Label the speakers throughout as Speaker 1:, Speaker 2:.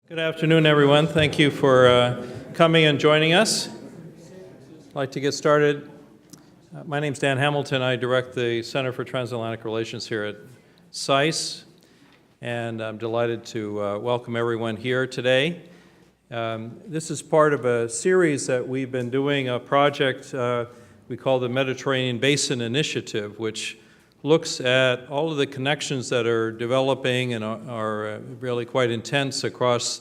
Speaker 1: Good afternoon, everyone. Thank you for coming and joining us. I'd like to get started. My name's Dan Hamilton. I direct the Center for Transatlantic Relations here at CICE, and I'm delighted to welcome everyone here today. This is part of a series that we've been doing, a project we call the Mediterranean Basin Initiative, which looks at all of the connections that are developing and are really quite intense across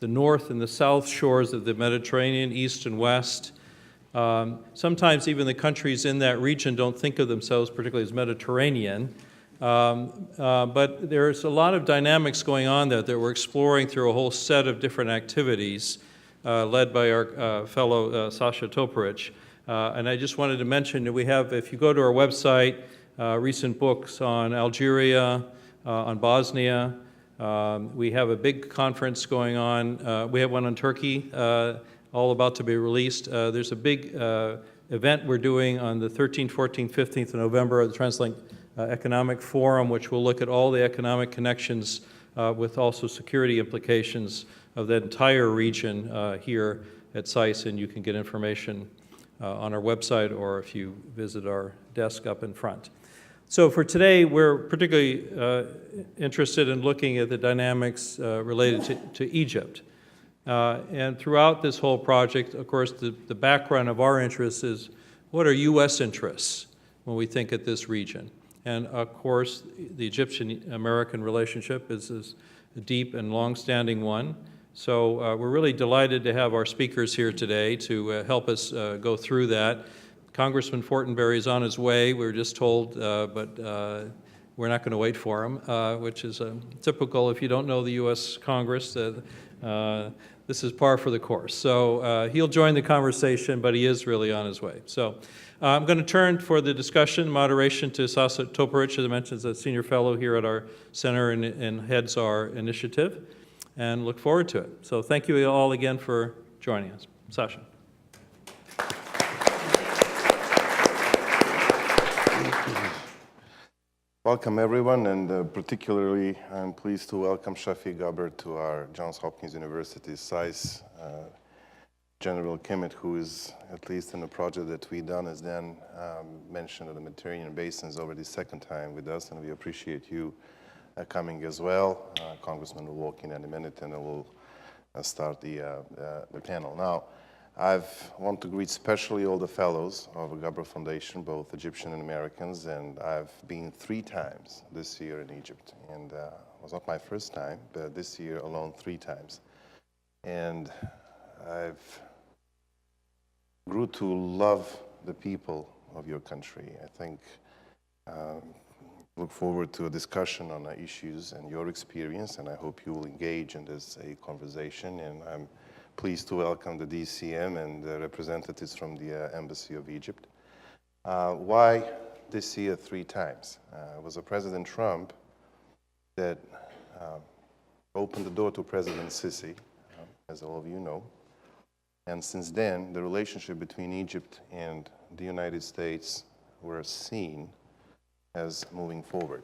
Speaker 1: the north and the south shores of the Mediterranean, east and west. Sometimes even the countries in that region don't think of themselves particularly as Mediterranean, but there's a lot of dynamics going on there that we're exploring through a whole set of different activities led by our fellow Sasha Toporich. And I just wanted to mention that we have, if you go to our website, recent books on Algeria, on Bosnia. We have a big conference going on. We have one on Turkey, all about to be released. There's a big event we're doing on the 13th, 14th, 15th of November at the Translink Economic Forum, which will look at all the economic connections with also security implications of that entire region here at CICE, and you can get information on our website or if you visit our desk up in front. So for today, we're particularly interested in looking at the dynamics related to Egypt. And throughout this whole project, of course, the background of our interests is what are U.S. interests when we think at this region? And of course, the Egyptian-American relationship is a deep and long-standing one. So we're really delighted to have our speakers here today to help us go through that. Congressman Fortenberry is on his way, we were just told, but we're not going to wait for him, which is typical if you don't know the U.S. Congress. This is par for the course. So he'll join the conversation, but he is really on his way. So I'm going to turn for the discussion, moderation to Sasha Toporich, as I mentioned, is a senior fellow here at our center and heads our initiative, and look forward to it. So thank you all again for joining us. Sasha.
Speaker 2: Welcome everyone, and particularly I'm pleased to welcome Shafi Gaber to our Johns Hopkins University CICE General Kimmet, who is, at least in the project that we've done, as Dan mentioned, the Mediterranean Basin is already second time with us, and we appreciate you coming as well. Congressman will walk in a minute and we'll start the panel. Now, I want to greet especially all the fellows of the Gaber Foundation, both Egyptian and Americans, and I've been 3 times this year in Egypt. And it was not my first time, but this year alone 3 times. And I've grew to love the people of your country. I think, look forward to a discussion on the issues and your experience, and I hope you will engage in this conversation. And I'm pleased to welcome the DCM and the representatives from the Embassy of Egypt. Why this year 3 times? It was President Trump that opened the door to President Sisi, as all of you know. And since then, the relationship between Egypt and the United States were seen as moving forward.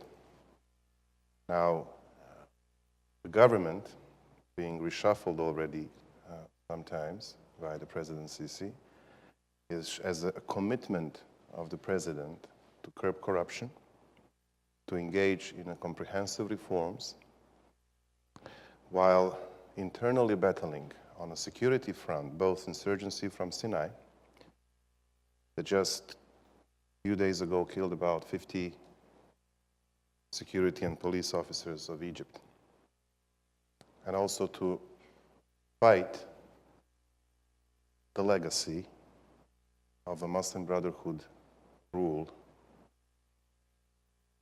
Speaker 2: Now, the government being reshuffled already sometimes by the President Sisi, is as a commitment of the President to curb corruption, to engage in comprehensive reforms, while internally battling on a security front, both insurgency from Sinai, that just a few days ago killed about 50 security and police officers of Egypt, and also to fight the legacy of the Muslim Brotherhood rule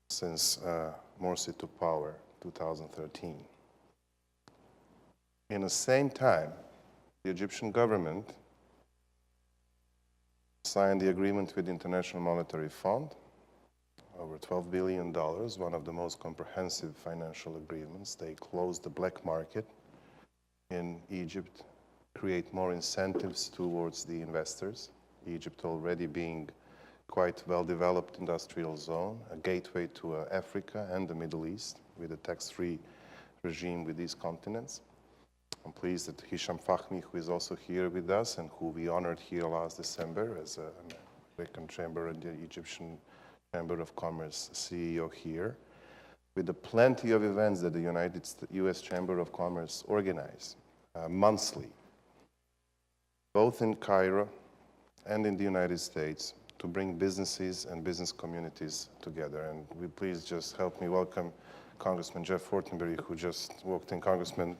Speaker 2: since Morsi took power in 2013. In the same time, the Egyptian government signed the agreement with the International Monetary Fund, over $12 billion, one of the most comprehensive financial agreements. They closed the black market in Egypt, create more incentives towards the investors. Egypt already being quite well-developed industrial zone, a gateway to Africa and the Middle East with a tax-free regime with these continents. I'm pleased that Hisham Fahmy, who is also here with us and who we honored here last December as an American Chamber and the Egyptian Chamber of Commerce CEO here, with the plenty of events that the U.S. Chamber of Commerce organize monthly, both in Cairo and in the United States, to bring businesses and business communities together. And will please just help me welcome Congressman Jeff Fortenberry, who just walked in. Congressman,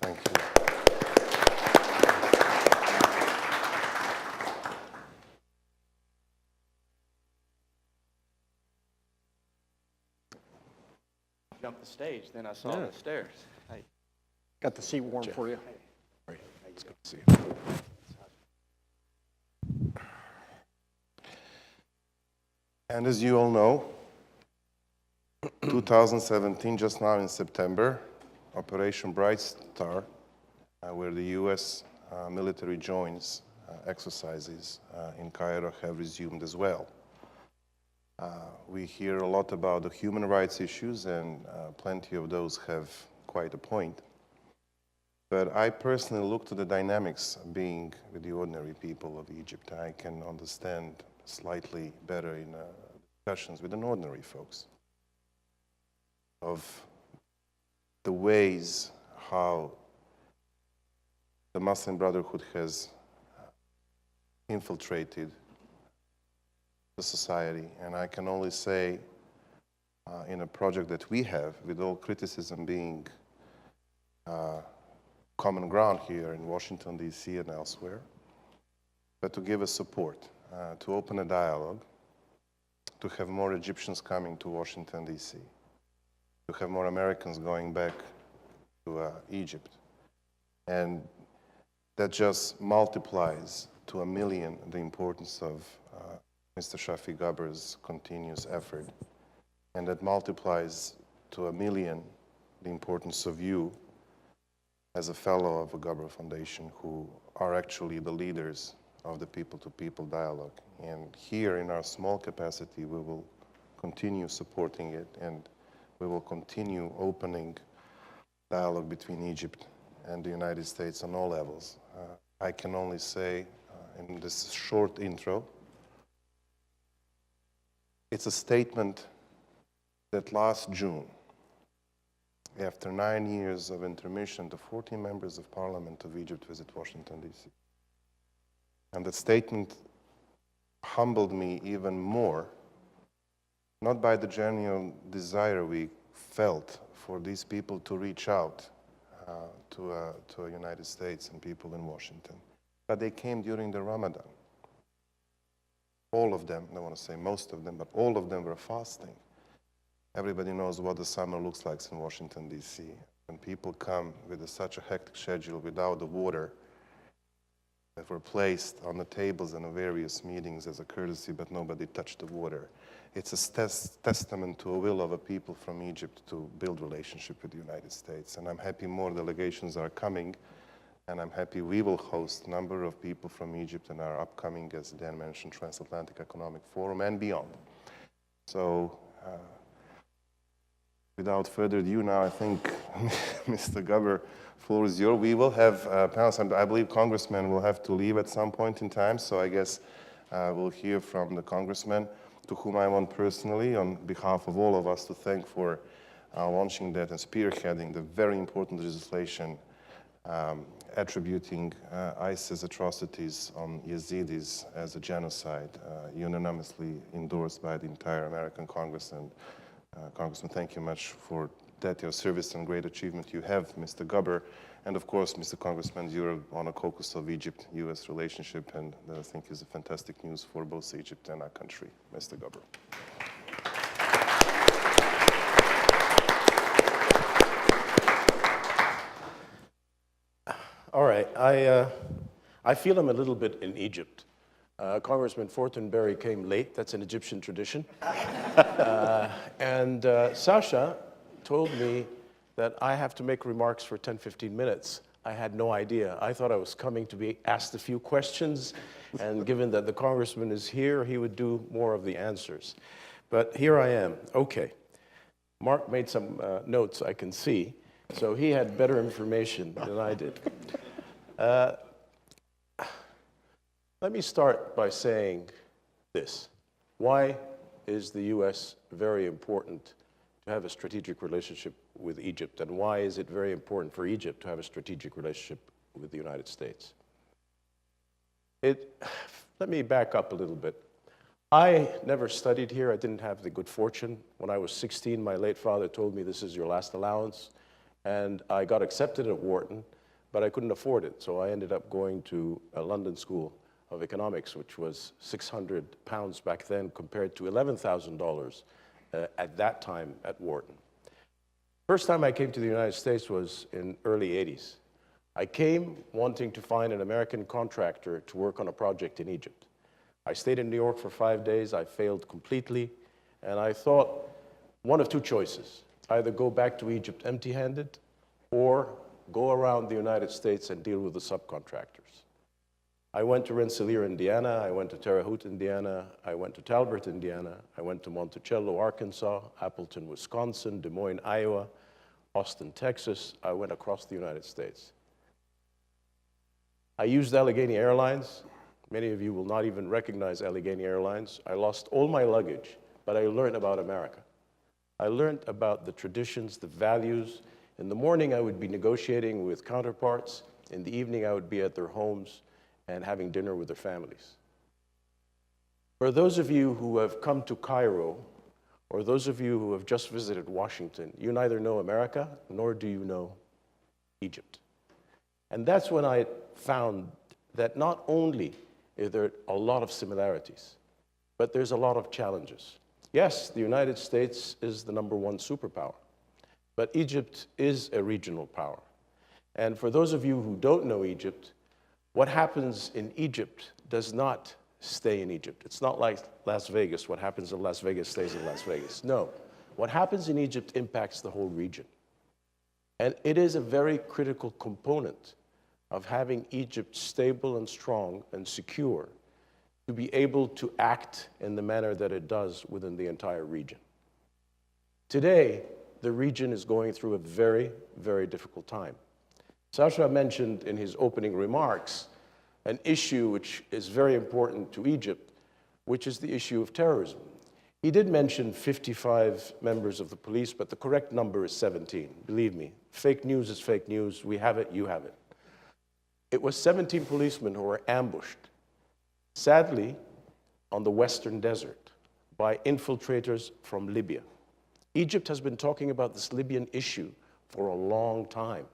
Speaker 2: thank you.
Speaker 3: Jumped the stage, then I saw the stairs. Hey.
Speaker 4: Got the seat warm for you.
Speaker 2: It's good to see you. And as you all know, 2017, just now in September, Operation Bright Star, where the U.S. Military joins exercises in Cairo, have resumed as well. We hear a lot about the human rights issues, and plenty of those have quite a point. But I personally look to the dynamics being with the ordinary people of Egypt. I can understand slightly better in discussions with the ordinary folks of the ways how the Muslim Brotherhood has infiltrated the society. And I can only say, in a project that we have, with all criticism being common ground here in Washington, D.C. and elsewhere, but to give us support, to open a dialogue, to have more Egyptians coming to Washington, D.C., to have more Americans going back to Egypt. And that just multiplies to a million the importance of Mr. Shafi Gabar's continuous effort. And that multiplies to a million the importance of you as a fellow of the Gabar Foundation, who are actually the leaders of the people-to-people dialogue. And here in our small capacity, we will continue supporting it, and we will continue opening dialogue between Egypt and the United States on all levels. I can only say in this short intro, it's a statement that last June, after 9 years of intermission, the 14 members of Parliament of Egypt visit Washington, D.C. And that statement humbled me even more, not by the genuine desire we felt for these people to reach out to the United States and people in Washington, but they came during the Ramadan. All of them, I don't want to say most of them, but all of them were fasting. Everybody knows what the summer looks like in Washington, D.C. When people come with such a hectic schedule without the water that were placed on the tables in the various meetings as a courtesy, but nobody touched the water. It's a testament to a will of a people from Egypt to build relationship with the United States. And I'm happy more delegations are coming, and I'm happy we will host a number of people from Egypt in our upcoming, as Dan mentioned, Transatlantic Economic Forum and beyond. So, without further ado, now I think, Mr. Gabar, floor is yours. We will have panels, and I believe congressmen will have to leave at some point in time, so I guess we'll hear from the congressman, to whom I want personally, on behalf of all of us, to thank for launching that and spearheading the very important legislation attributing ISIS atrocities on Yazidis as a genocide, unanimously endorsed by the entire American Congress. And Congressman, thank you much for that, your service and great achievement you have, Mr. Gabar. And of course, Mr. Congressman, you're on a caucus of Egypt-US relationship, and that I think is a fantastic news for both Egypt and our country. Mr. Gabar.
Speaker 4: All right, I feel I'm a little bit in Egypt. Congressman Fortenberry came late. That's an Egyptian tradition. And Sasha told me that I have to make remarks for 10, 15 minutes. I had no idea. I thought I was coming to be asked a few questions, and given that the congressman is here, he would do more of the answers. But here I am. Okay. Mark made some notes I can see. So he had better information than I did. Let me start by saying this. Why is the U.S. very important to have a strategic relationship with Egypt, and why is it very important for Egypt to have a strategic relationship with the United States? Let me back up a little bit. I never studied here. I didn't have the good fortune. When I was 16, my late father told me, this is your last allowance, and I got accepted at Wharton, but I couldn't afford it, so I ended up going to a London School of Economics, which was £600 back then compared to $11,000 at that time at Wharton. First time I came to the United States was in early 80s. I came wanting to find an American contractor to work on a project in Egypt. I stayed in New York for 5 days. I failed completely, and I thought one of two choices: either go back to Egypt empty-handed or go around the United States and deal with the subcontractors. I went to Rensselaer, Indiana. I went to Terre Haute, Indiana. I went to Talbot, Indiana. I went to Monticello, Arkansas, Appleton, Wisconsin, Des Moines, Iowa, Austin, Texas. I went across the United States. I used Allegheny Airlines. Many of you will not even recognize Allegheny Airlines. I lost all my luggage, but I learned about America. I learned about the traditions, the values. In the morning, I would be negotiating with counterparts. In the evening, I would be at their homes and having dinner with their families. For those of you who have come to Cairo, or those of you who have just visited Washington, you neither know America, nor do you know Egypt. And that's when I found that not only is there a lot of similarities, but there's a lot of challenges. Yes, the United States is the #1 superpower, but Egypt is a regional power. And for those of you who don't know Egypt, what happens in Egypt does not stay in Egypt. It's not like Las Vegas. What happens in Las Vegas stays in Las Vegas. No. What happens in Egypt impacts the whole region. And it is a very critical component of having Egypt stable and strong and secure to be able to act in the manner that it does within the entire region. Today, the region is going through a very, very difficult time. Sasha mentioned in his opening remarks an issue which is very important to Egypt, which is the issue of terrorism. He did mention 55 members of the police, but the correct number is 17. Believe me, fake news is fake news. We have it, you have it. It was 17 policemen who were ambushed, sadly, on the Western Desert by infiltrators from Libya. Egypt has been talking about this Libyan issue for a long time.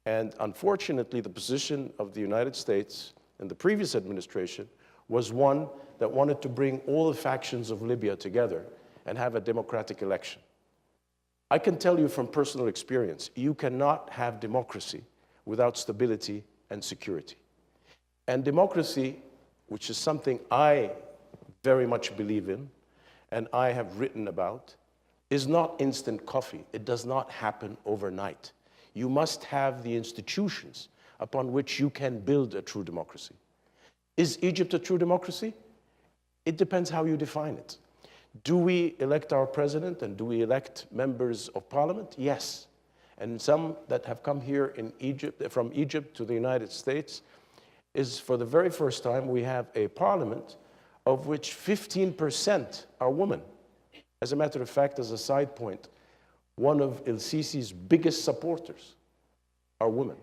Speaker 4: And unfortunately, the position of the United States in the previous administration was one that wanted to bring all the factions of Libya together and have a democratic election. I can tell you from personal experience, you cannot have democracy without stability and security. And democracy, which is something I very much believe in and I have written about, is not instant coffee. It does not happen overnight. You must have the institutions upon which you can build a true democracy. Is Egypt a true democracy? It depends how you define it. Do we elect our president and do we elect members of parliament? Yes. And some that have come here in Egypt, from Egypt to the United States, is for the very first time we have a parliament of which 15% are women. As a matter of fact, as a side point, one of El-Sisi's biggest supporters are women.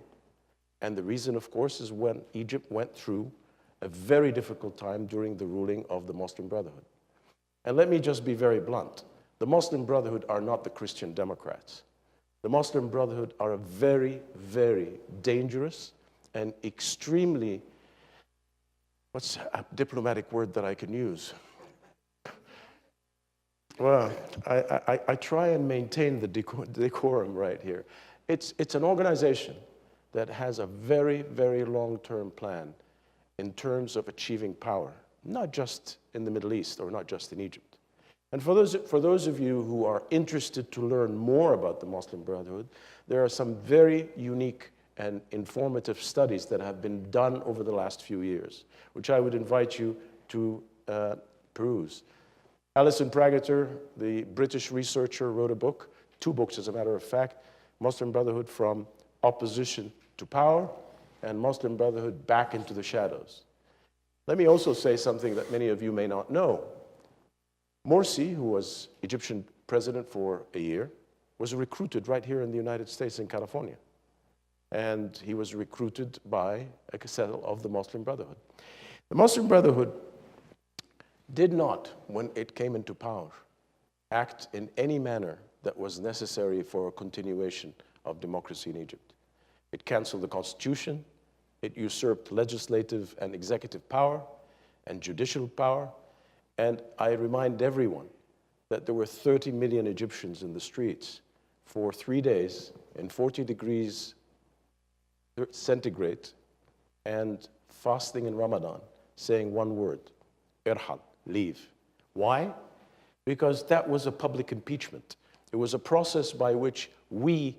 Speaker 4: And the reason, of course, is when Egypt went through a very difficult time during the ruling of the Muslim Brotherhood. And let me just be very blunt. The Muslim Brotherhood are not the Christian Democrats. The Muslim Brotherhood are a very, very dangerous and extremely, what's a diplomatic word that I can use? Well, I try and maintain the decorum right here. It's an organization that has a very, very long-term plan in terms of achieving power, not just in the Middle East or not just in Egypt. And for those of you who are interested to learn more about the Muslim Brotherhood, there are some very unique and informative studies that have been done over the last few years, which I would invite you to peruse. Alison Prageter, the British researcher, wrote a book, 2 books as a matter of fact, Muslim Brotherhood from opposition to power, and Muslim Brotherhood back into the shadows. Let me also say something that many of you may not know. Morsi, who was Egyptian president for a year, was recruited right here in the United States in California. And he was recruited by a cell of the Muslim Brotherhood. The Muslim Brotherhood did not, when it came into power, act in any manner that was necessary for a continuation of democracy in Egypt. It canceled the constitution, it usurped legislative and executive power and judicial power, and I remind everyone that there were 30 million Egyptians in the streets for 3 days in 40 degrees centigrade and fasting in Ramadan, saying one word, irhal, leave. Why? Because that was a public impeachment. It was a process by which we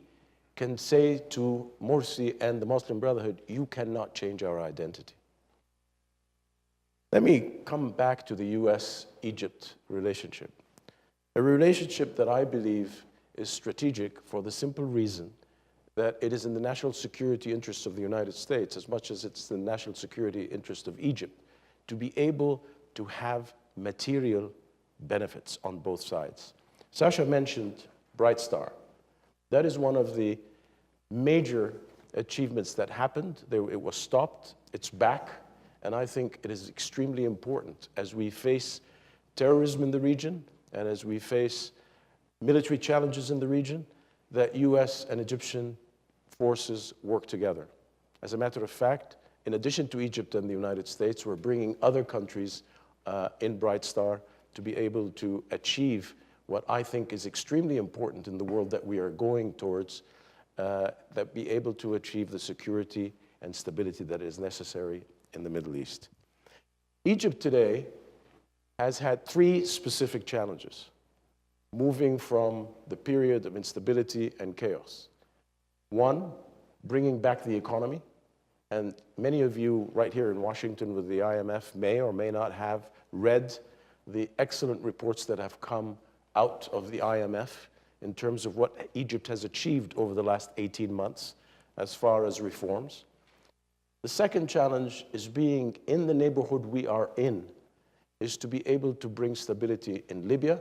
Speaker 4: can say to Morsi and the Muslim Brotherhood, you cannot change our identity. Let me come back to the US-Egypt relationship. A relationship that I believe is strategic for the simple reason that it is in the national security interests of the United States as much as it's the national security interest of Egypt to be able to have material benefits on both sides. Sasha mentioned Bright Star. That is one of the major achievements that happened. It was stopped, it's back, and I think it is extremely important as we face terrorism in the region and as we face military challenges in the region that US and Egyptian forces work together. As a matter of fact, in addition to Egypt and the United States, we're bringing other countries in Bright Star to be able to achieve what I think is extremely important in the world that we are going towards, that be able to achieve the security and stability that is necessary in the Middle East. Egypt today has had 3 specific challenges, moving from the period of instability and chaos. 1, bringing back the economy, and many of you right here in Washington with the IMF may or may not have read the excellent reports that have come out of the IMF in terms of what Egypt has achieved over the last 18 months as far as reforms. The second challenge is being in the neighborhood we are in, is to be able to bring stability in Libya,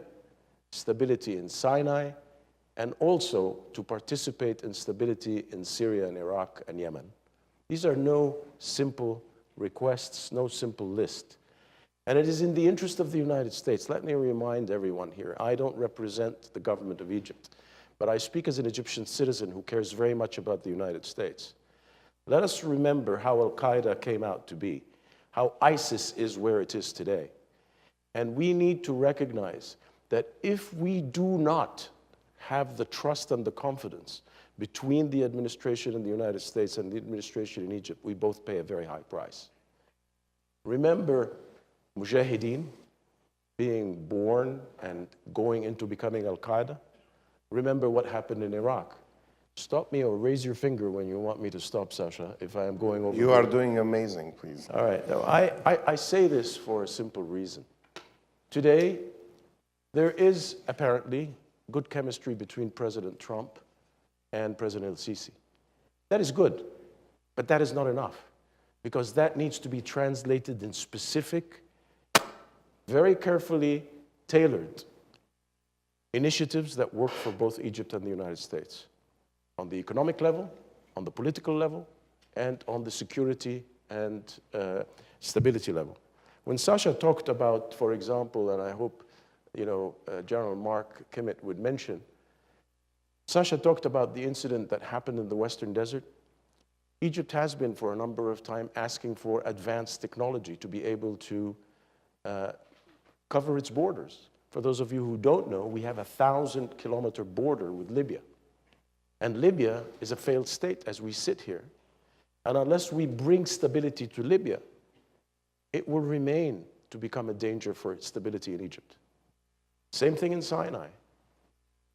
Speaker 4: stability in Sinai, and also to participate in stability in Syria and Iraq and Yemen. These are no simple requests, no simple list. And it is in the interest of the United States. Let me remind everyone here, I don't represent the government of Egypt, but I speak as an Egyptian citizen who cares very much about the United States. Let us remember how Al-Qaeda came out to be, how ISIS is where it is today. And we need to recognize that if we do not have the trust and the confidence between the administration in the United States and the administration in Egypt, we both pay a very high price. Remember Mujahideen being born and going into becoming Al-Qaeda? Remember what happened in Iraq. Stop me or raise your finger when you want me to stop, Sasha, if I am going over.
Speaker 2: You are doing amazing, please.
Speaker 4: All right. Now, I say this for a simple reason. Today, there is apparently good chemistry between President Trump and President El-Sisi. That is good, but that is not enough, because that needs to be translated in specific, very carefully tailored initiatives that work for both Egypt and the United States, on the economic level, on the political level, and on the security and stability level. When Sasha talked about, for example, and I hope General Mark Kimmett would mention, Sasha talked about the incident that happened in the Western Desert. Egypt has been for a number of time asking for advanced technology to be able to cover its borders. For those of you who don't know, we have a 1,000-kilometer border with Libya. And Libya is a failed state as we sit here. And unless we bring stability to Libya, it will remain to become a danger for stability in Egypt. Same thing in Sinai,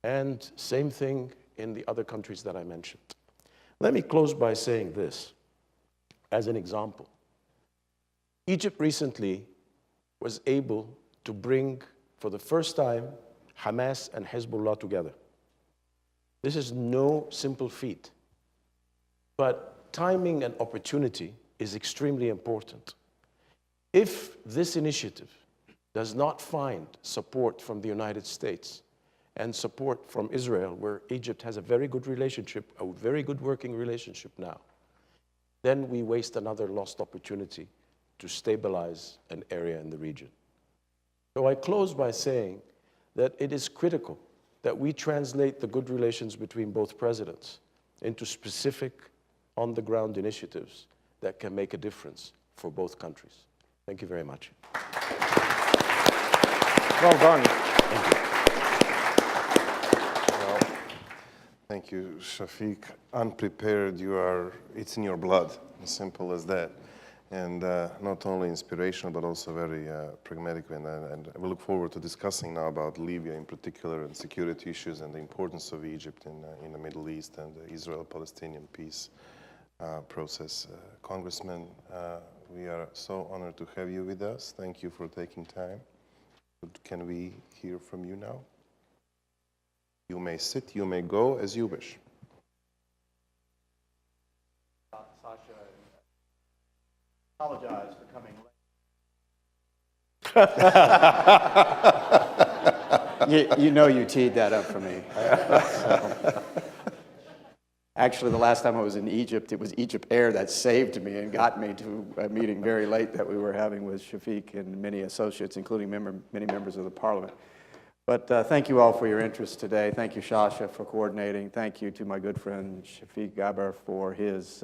Speaker 4: and same thing in the other countries that I mentioned. Let me close by saying this as an example. Egypt recently was able to bring, for the first time, Hamas and Hezbollah together. This is no simple feat. But timing and opportunity is extremely important. If this initiative does not find support from the United States and support from Israel, where Egypt has a very good relationship, a very good working relationship now, then we waste another lost opportunity to stabilize an area in the region. So I close by saying that it is critical that we translate the good relations between both presidents into specific on-the-ground initiatives that can make a difference for both countries. Thank you very much.
Speaker 3: Well done.
Speaker 2: Well, thank you, Shafiq. Unprepared, it's in your blood, as simple as that. And not only inspirational, but also very pragmatic. And we look forward to discussing now about Libya in particular and security issues and the importance of Egypt in the Middle East and the Israel-Palestinian peace process. Congressman, we are so honored to have you with us. Thank you for taking time. Can we hear from you now? You may sit, you may go as you wish.
Speaker 3: Sasha, apologize for coming late. You know you teed that up for me. Actually, the last time I was in Egypt, it was Egypt Air that saved me and got me to a meeting very late that we were having with Shafiq and many associates, including many members of the parliament. But thank you all for your interest today. Thank you, Shasha, for coordinating. Thank you to my good friend Shafiq Gaber for his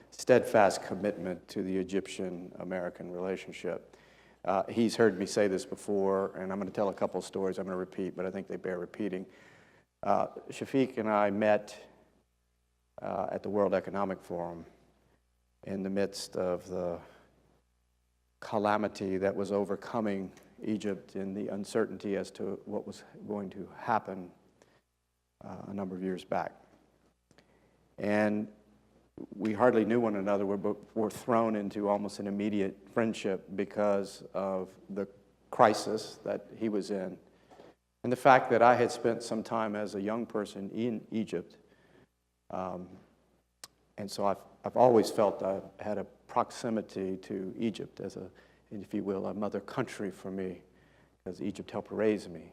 Speaker 3: steadfast commitment to the Egyptian-American relationship. He's heard me say this before, and I'm going to tell a couple of stories I'm going to repeat, but I think they bear repeating. Shafiq and I met at the World Economic Forum in the midst of the calamity that was overcoming Egypt and the uncertainty as to what was going to happen a number of years back. And we hardly knew one another, but were thrown into almost an immediate friendship because of the crisis that he was in. And the fact that I had spent some time as a young person in Egypt. And so I've always felt I had a proximity to Egypt as a, if you will, a mother country for me, because Egypt helped raise me.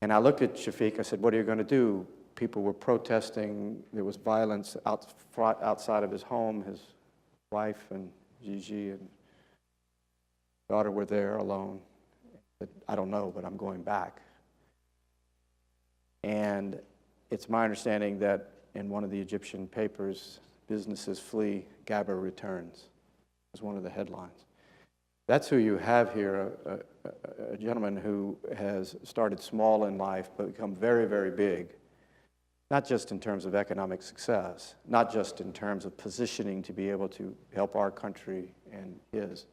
Speaker 3: And I looked at Shafiq, I said, what are you going to do? People were protesting, there was violence outside of his home. His wife and Gigi and daughter were there alone. I said, I don't know, but I'm going back. And it's my understanding that in one of the Egyptian papers, businesses flee, Gaber returns, was one of the headlines. That's who you have here, a gentleman who has started small in life, but become very, very big, not just in terms of economic success, not just in terms of positioning to be able to help our country and his,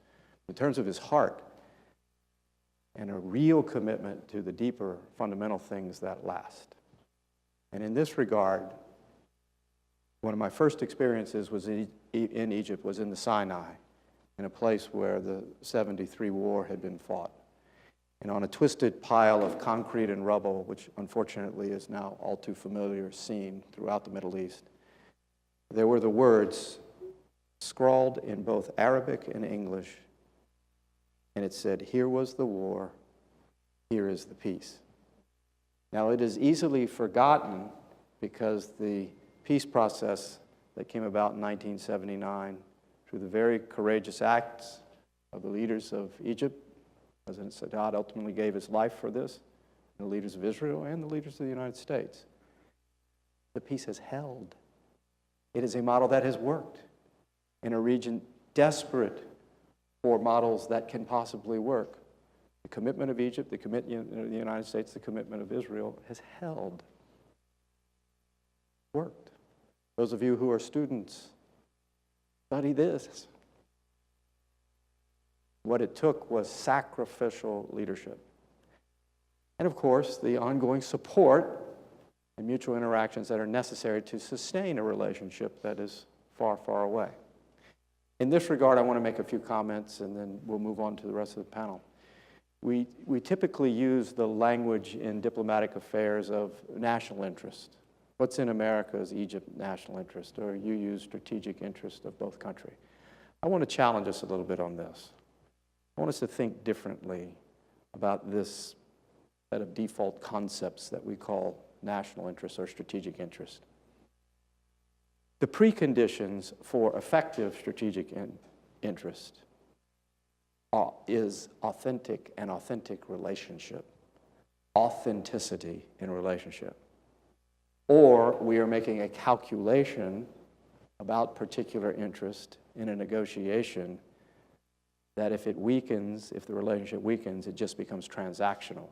Speaker 3: in terms of his heart and a real commitment to the deeper fundamental things that last. And in this regard, one of my first experiences was in Egypt, was in the Sinai, in a place where the 73 war had been fought. And on a twisted pile of concrete and rubble, which unfortunately is now all too familiar seen throughout the Middle East, there were the words scrawled in both Arabic and English, and it said, "Here was the war, here is the peace." Now, it is easily forgotten because the peace process that came about in 1979 through the very courageous acts of the leaders of Egypt, President Sadat ultimately gave his life for this, and the leaders of Israel and the leaders of the United States. The peace has held. It is a model that has worked in a region desperate for models that can possibly work. The commitment of Egypt, the commitment of the United States, the commitment of Israel has held. Worked. Those of you who are students, study this. What it took was sacrificial leadership. And of course, the ongoing support and mutual interactions that are necessary to sustain a relationship that is far, far away. In this regard, I want to make a few comments, and then we'll move on to the rest of the panel. we typically use the language in diplomatic affairs of national interest. What's in America's Egypt national interest, or you use strategic interest of both countries. I want to challenge us a little bit on this. I want us to think differently about this set of default concepts that we call national interest or strategic interest. The preconditions for effective strategic interest is an authentic relationship, authenticity in relationship. Or we are making a calculation about particular interest in a negotiation that if it weakens, if the relationship weakens, it just becomes transactional.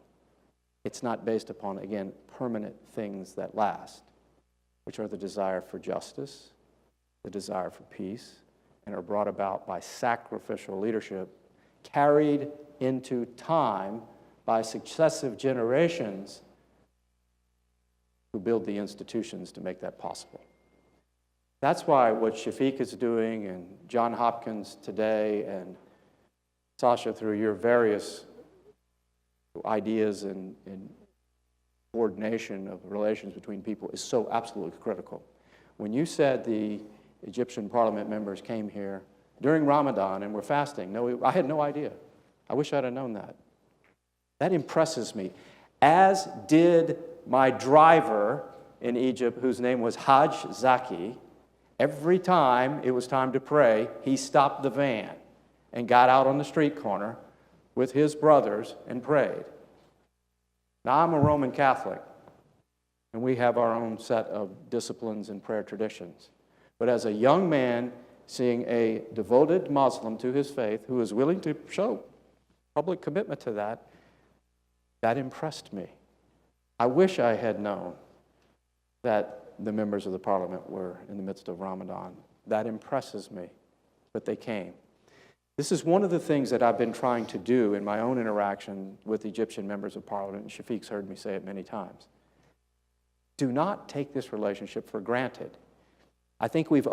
Speaker 3: It's not based upon, again, permanent things that last, which are the desire for justice, the desire for peace, and are brought about by sacrificial leadership carried into time by successive generations who build the institutions to make that possible. That's why what Shafiq is doing and John Hopkins today and Sasha, through your various ideas and coordination of relations between people, is so absolutely critical. When you said the Egyptian parliament members came here during Ramadan and were fasting, no, I had no idea. I wish I'd have known that. That impresses me, as did my driver in Egypt, whose name was Hajj Zaki. Every time it was time to pray, he stopped the van and got out on the street corner with his brothers and prayed. Now, I'm a Roman Catholic, and we have our own set of disciplines and prayer traditions. But as a young man, seeing a devoted Muslim to his faith who is willing to show public commitment to that, that impressed me. I wish I had known that the members of the parliament were in the midst of Ramadan. That impresses me, but they came. This is one of the things that I've been trying to do in my own interaction with Egyptian members of parliament, and Shafiq's heard me say it many times. Do not take this relationship for granted. I think we've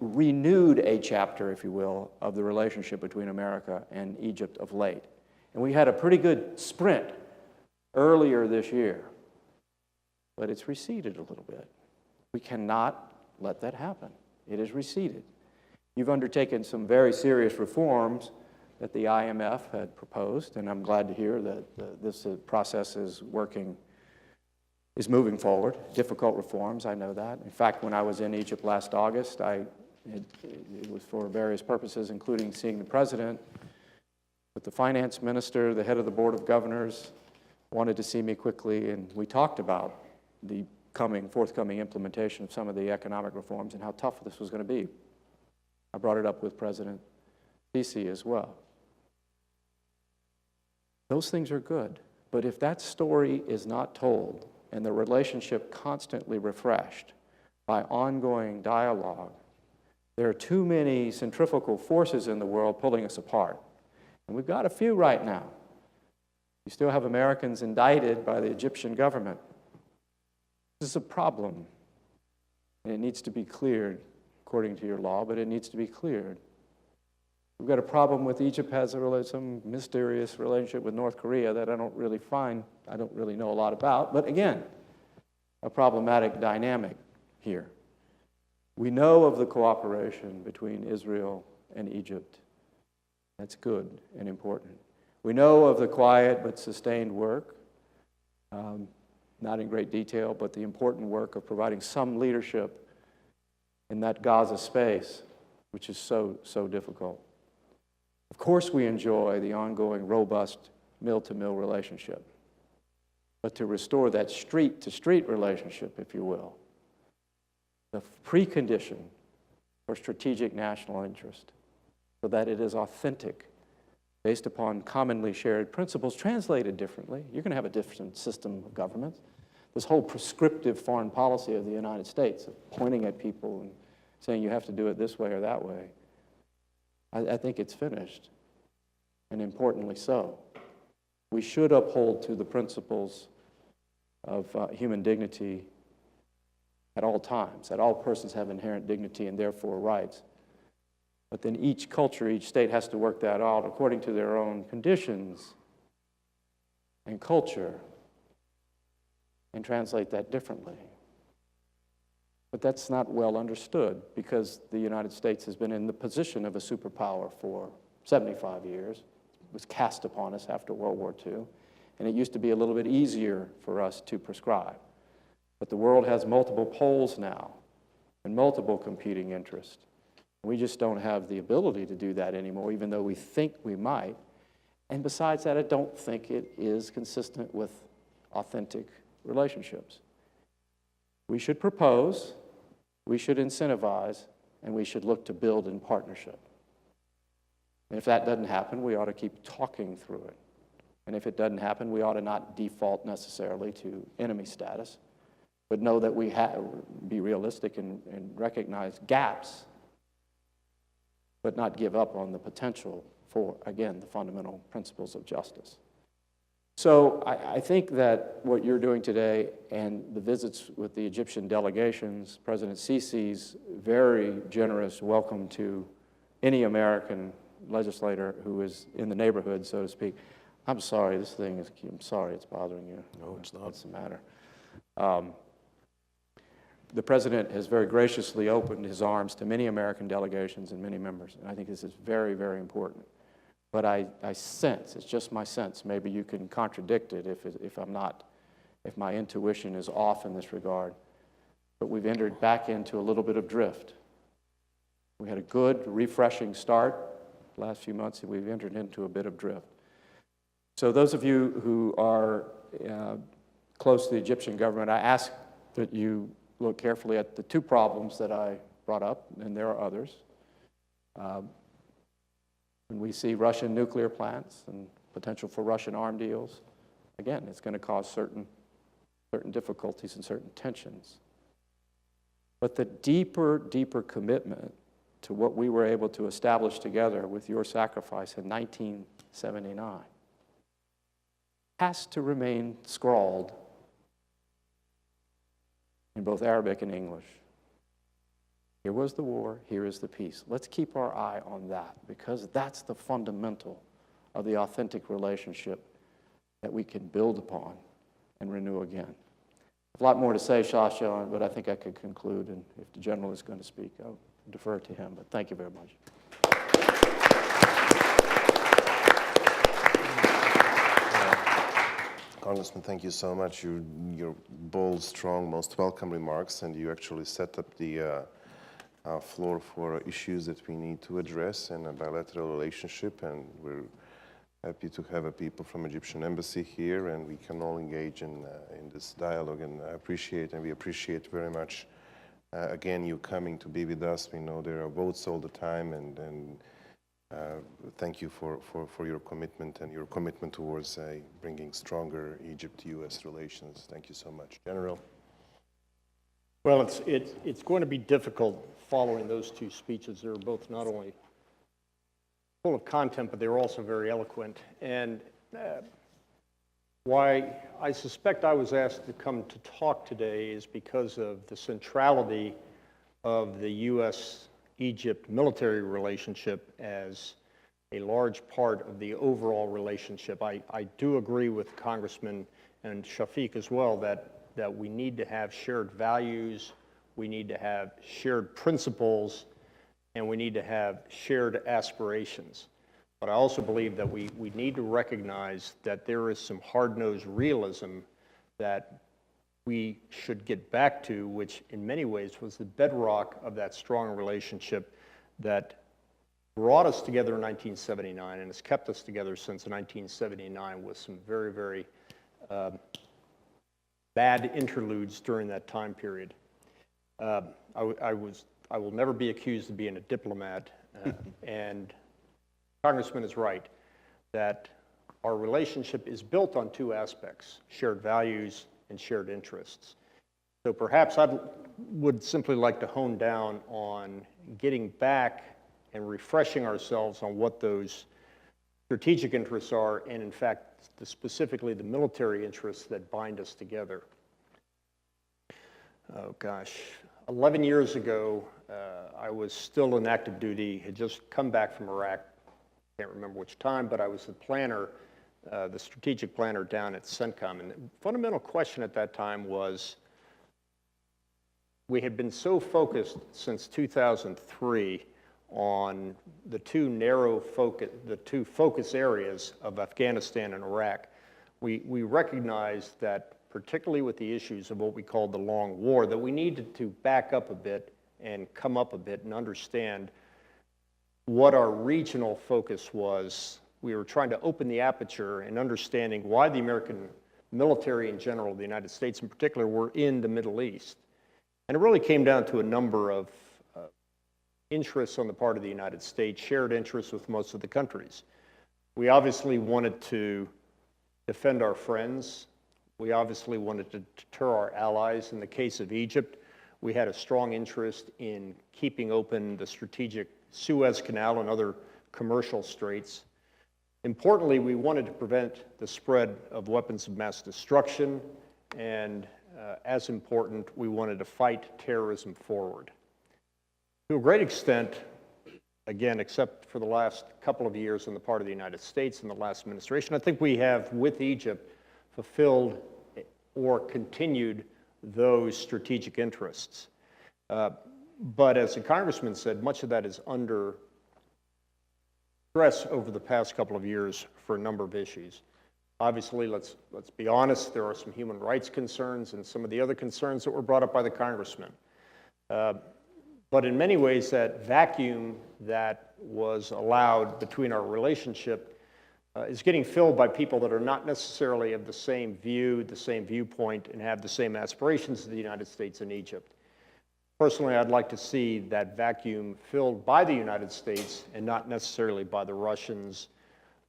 Speaker 3: renewed a chapter, if you will, of the relationship between America and Egypt of late. And we had a pretty good sprint earlier this year, but it's receded a little bit. We cannot let that happen. It has receded. You've undertaken some very serious reforms that the IMF had proposed, and I'm glad to hear that this process is moving forward. Difficult reforms, I know that. In fact, when I was in Egypt last August, it was for various purposes, including seeing the president, but the finance minister, the head of the board of governors, wanted to see me quickly, and we talked about the forthcoming implementation of some of the economic reforms and how tough this was going to be. I brought it up with President Sisi as well. Those things are good, but if that story is not told and the relationship constantly refreshed by ongoing dialogue, there are too many centrifugal forces in the world pulling us apart. And we've got a few right now. You still have Americans indicted by the Egyptian government. This is a problem, and it needs to be cleared according to your law, but it needs to be cleared. We've got a problem with Egypt has some mysterious relationship with North Korea that I don't really know a lot about, but again, a problematic dynamic here. We know of the cooperation between Israel and Egypt. That's good and important. We know of the quiet but sustained work, not in great detail, but the important work of providing some leadership in that Gaza space, which is so difficult. Of course, we enjoy the ongoing robust mill-to-mill relationship, but to restore that street-to-street relationship, if you will, the precondition for strategic national interest, so that it is authentic, based upon commonly shared principles, translated differently. You're going to have a different system of government. This whole prescriptive foreign policy of the United States, of pointing at people and saying you have to do it this way or that way, I think it's finished, and importantly so. We should uphold to the principles of human dignity at all times, that all persons have inherent dignity and therefore rights. But then each culture, each state has to work that out according to their own conditions and culture and translate that differently. But that's not well understood because the United States has been in the position of a superpower for 75 years. It was cast upon us after World War II, and it used to be a little bit easier for us to prescribe. But the world has multiple poles now and multiple competing interests. We just don't have the ability to do that anymore, even though we think we might. And besides that, I don't think it is consistent with authentic relationships. We should propose, we should incentivize, and we should look to build in partnership. And if that doesn't happen, we ought to keep talking through it. And if it doesn't happen, we ought to not default necessarily to enemy status, but know that we have be realistic and recognize gaps, but not give up on the potential for, again, the fundamental principles of justice. So I think that what you're doing today and the visits with the Egyptian delegations, President Sisi's very generous welcome to any American legislator who is in the neighborhood, so to speak. I'm sorry, I'm sorry it's bothering you.
Speaker 4: No, it's not.
Speaker 3: What's the matter? The President has very graciously opened his arms to many American delegations and many members, and I think this is very, very important. But I sense, it's just my sense, maybe you can contradict it if my intuition is off in this regard, but we've entered back into a little bit of drift. We had a good, refreshing start the last few months, and we've entered into a bit of drift. So those of you who are close to the Egyptian government, I ask that you look carefully at the two problems that I brought up, and there are others. When we see Russian nuclear plants and potential for Russian arm deals, again, it's going to cause certain difficulties and certain tensions. But the deeper commitment to what we were able to establish together with your sacrifice in 1979 has to remain scrawled in both Arabic and English. Here was the war, here is the peace. Let's keep our eye on that because that's the fundamental of the authentic relationship that we can build upon and renew again. A lot more to say, Shasha, but I think I could conclude, and if the General is going to speak, I'll defer to him, but thank you very much.
Speaker 2: Congressman, thank you so much. Your bold, strong, most welcome remarks, and you actually set up the floor for issues that we need to address in a bilateral relationship, and we're happy to have people from Egyptian Embassy here, and we can all engage in this dialogue, and we appreciate very much, again, you coming to be with us. We know there are votes all the time, and thank you for your commitment and your commitment towards bringing stronger Egypt-U.S. relations. Thank you so much. General?
Speaker 5: Well, it's going to be difficult following those two speeches. They're both not only full of content, but they're also very eloquent. And why I suspect I was asked to come to talk today is because of the centrality of the U.S.-Egypt military relationship as a large part of the overall relationship. I do agree with Congressman and Shafiq as well that we need to have shared values, we need to have shared principles, and we need to have shared aspirations. But I also believe that we need to recognize that there is some hard-nosed realism that we should get back to, which in many ways was the bedrock of that strong relationship that brought us together in 1979 and has kept us together since 1979 with some very, very bad interludes during that time period. I will never be accused of being a diplomat, and Congressman is right that our relationship is built on two aspects: shared values and shared interests. So perhaps I would simply like to hone down on getting back and refreshing ourselves on what those strategic interests are, and in fact, specifically the military interests that bind us together. Oh gosh, 11 years ago, I was still in active duty, had just come back from Iraq, can't remember which time, but I was the planner the strategic planner down at CENTCOM. And the fundamental question at that time was, we had been so focused since 2003 on the two focus areas of Afghanistan and Iraq. We recognized that, particularly with the issues of what we called the long war, that we needed to back up a bit and come up a bit and understand what our regional focus was. We were trying to open the aperture and understanding why the American military in general, the United States in particular, were in the Middle East. And it really came down to a number of interests on the part of the United States, shared interests with most of the countries. We obviously wanted to defend our friends. We obviously wanted to deter our allies. In the case of Egypt, we had a strong interest in keeping open the strategic Suez Canal and other commercial straits. Importantly, we wanted to prevent the spread of weapons of mass destruction, and as important, we wanted to fight terrorism forward. To a great extent, again, except for the last couple of years on the part of the United States and the last administration, I think we have, with Egypt, fulfilled or continued those strategic interests. But as the congressman said, much of that is under stress over the past couple of years for a number of issues. Obviously, let's be honest, there are some human rights concerns and some of the other concerns that were brought up by the congressman. But in many ways, that vacuum that was allowed between our relationship is getting filled by people that are not necessarily of the same view, the same viewpoint, and have the same aspirations as the United States and Egypt. Personally, I'd like to see that vacuum filled by the United States and not necessarily by the Russians,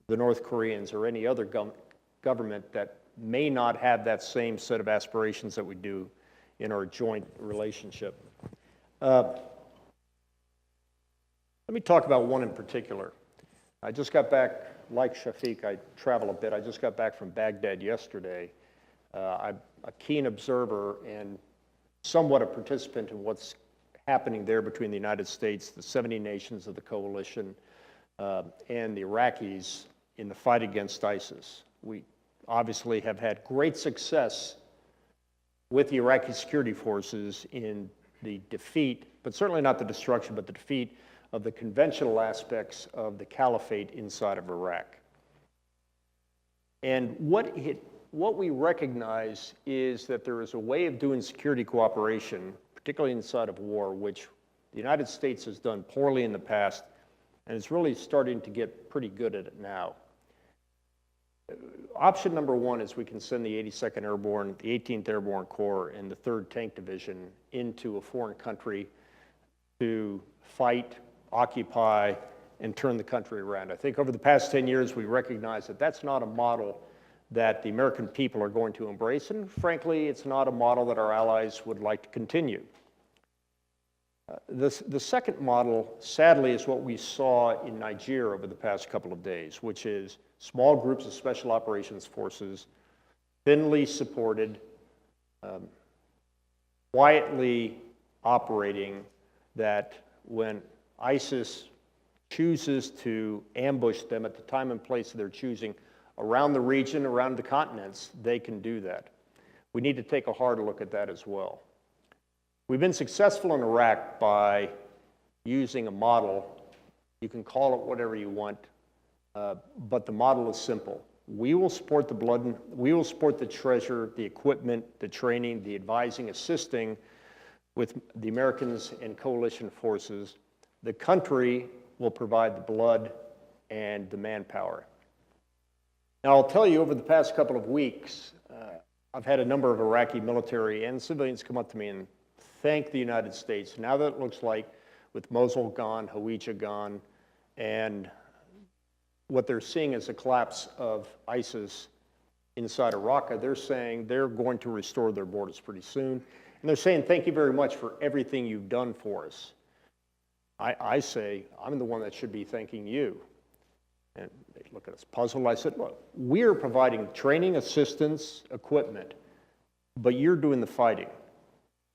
Speaker 5: the North Koreans, or any other government that may not have that same set of aspirations that we do in our joint relationship. Let me talk about one in particular. I just got back, like Shafiq, I travel a bit. I just got back from Baghdad yesterday. I'm a keen observer and somewhat a participant in what's happening there between the United States, the 70 nations of the coalition, and the Iraqis in the fight against ISIS. We obviously have had great success with the Iraqi security forces in the defeat, but certainly not the destruction, but the defeat of the conventional aspects of the caliphate inside of Iraq. And what we recognize is that there is a way of doing security cooperation, particularly inside of war, which the United States has done poorly in the past, and is really starting to get pretty good at it now. Option number one is we can send the 82nd Airborne, the 18th Airborne Corps, and the 3rd Tank Division into a foreign country to fight, occupy, and turn the country around. I think over the past 10 years, we recognize that that's not a model that the American people are going to embrace, and frankly, it's not a model that our allies would like to continue. The second model, sadly, is what we saw in Nigeria over the past couple of days, which is small groups of special operations forces, thinly supported, quietly operating, that when ISIS chooses to ambush them at the time and place of their choosing around the region, around the continents, they can do that. We need to take a hard look at that as well. We've been successful in Iraq by using a model. You can call it whatever you want, but the model is simple. We will support the blood, we will support the treasure, the equipment, the training, the advising, assisting with the Americans and coalition forces. The country will provide the blood and the manpower. Now, I'll tell you, over the past couple of weeks, I've had a number of Iraqi military and civilians come up to me and thank the United States. Now that it looks like, with Mosul gone, Hawija gone, and what they're seeing is a collapse of ISIS inside of Raqqa, they're saying they're going to restore their borders pretty soon. And they're saying, thank you very much for everything you've done for us. I say, I'm the one that should be thanking you. And they look at us puzzled. I said, look, we're providing training, assistance, equipment, but you're doing the fighting.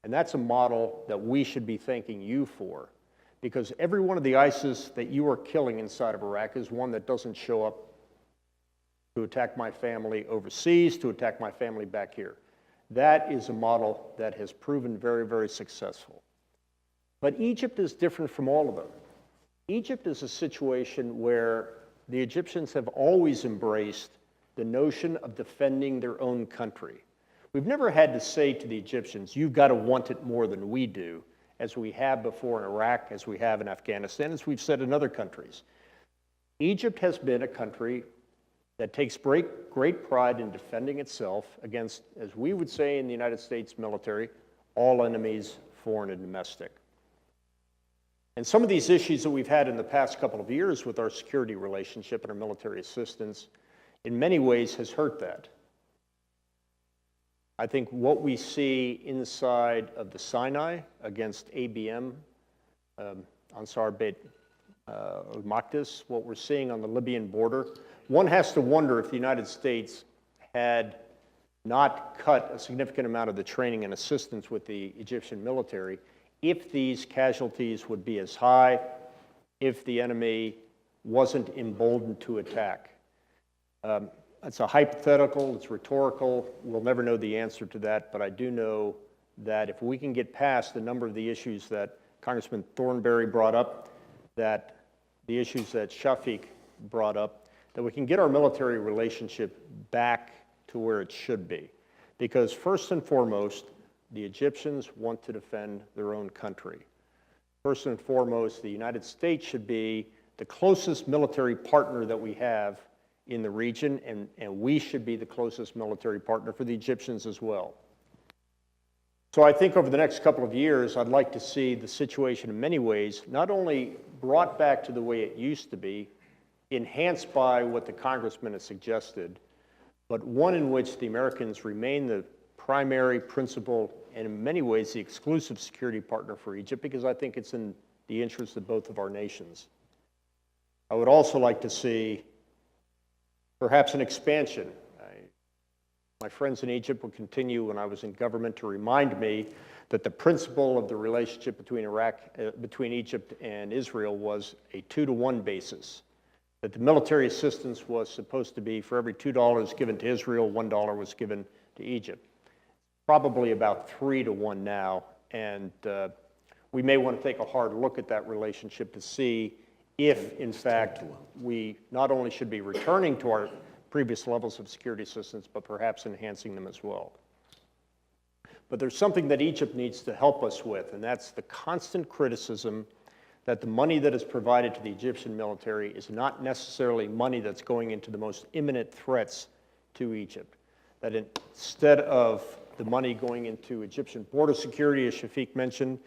Speaker 5: And that's a model that we should be thanking you for, because every one of the ISIS that you are killing inside of Iraq is one that doesn't show up to attack my family overseas, to attack my family back here. That is a model that has proven very, very successful. But Egypt is different from all of them. Egypt is a situation where the Egyptians have always embraced the notion of defending their own country. We've never had to say to the Egyptians, you've got to want it more than we do, as we have before in Iraq, as we have in Afghanistan, as we've said in other countries. Egypt has been a country that takes great pride in defending itself against, as we would say in the United States military, all enemies, foreign and domestic. And some of these issues that we've had in the past couple of years with our security relationship and our military assistance, in many ways has hurt that. I think what we see inside of the Sinai against ABM, Ansar Beit al-Maqdis, what we're seeing on the Libyan border, one has to wonder if the United States had not cut a significant amount of the training and assistance with the Egyptian military, if these casualties would be as high, if the enemy wasn't emboldened to attack. It's a hypothetical, it's rhetorical, we'll never know the answer to that, but I do know that if we can get past a number of the issues that Congressman Thornberry brought up, that the issues that Shafiq brought up, that we can get our military relationship back to where it should be. Because first and foremost, the Egyptians want to defend their own country. First and foremost, the United States should be the closest military partner that we have in the region, and we should be the closest military partner for the Egyptians as well. So I think over the next couple of years, I'd like to see the situation in many ways not only brought back to the way it used to be, enhanced by what the congressman has suggested, but one in which the Americans remain the primary, principal, and in many ways the exclusive security partner for Egypt, because I think it's in the interest of both of our nations. I would also like to see perhaps an expansion. My friends in Egypt will continue when I was in government to remind me that the principle of the relationship between Egypt and Israel was a 2-to-1 basis. That the military assistance was supposed to be for every $2 given to Israel, $1 was given to Egypt. Probably about 3-to-1 now, and we may want to take a hard look at that relationship to see if, in fact, we not only should be returning to our previous levels of security assistance, but perhaps enhancing them as well. But there's something that Egypt needs to help us with, and that's the constant criticism that the money that is provided to the Egyptian military is not necessarily money that's going into the most imminent threats to Egypt. That instead of the money going into Egyptian border security, as Shafiq mentioned,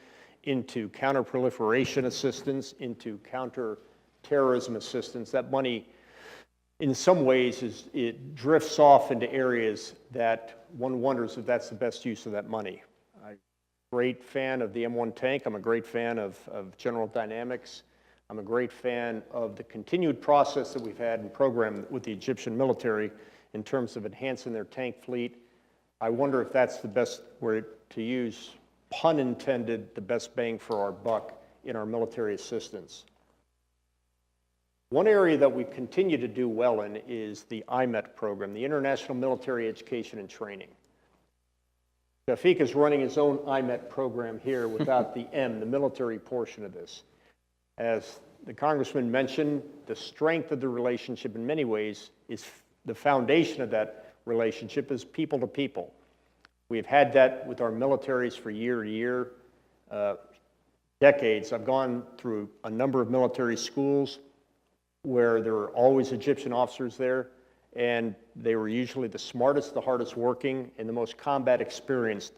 Speaker 5: into counter-proliferation assistance, into counter-terrorism assistance, that money in some ways it drifts off into areas that one wonders if that's the best use of that money. I'm a great fan of the M1 tank. I'm a great fan of General Dynamics. I'm a great fan of the continued process that we've had and program with the Egyptian military in terms of enhancing their tank fleet. I wonder if that's the best way to use, pun intended, the best bang for our buck in our military assistance. One area that we continue to do well in is the IMET program, the International Military Education and Training. Shafiq is running his own IMET program here without the M, the military portion of this. As the congressman mentioned, the strength of the relationship in many ways is the foundation of that relationship is people to people. We've had that with our militaries for year to year, decades. I've gone through a number of military schools where there were always Egyptian officers there, and they were usually the smartest, the hardest working, and the most combat experienced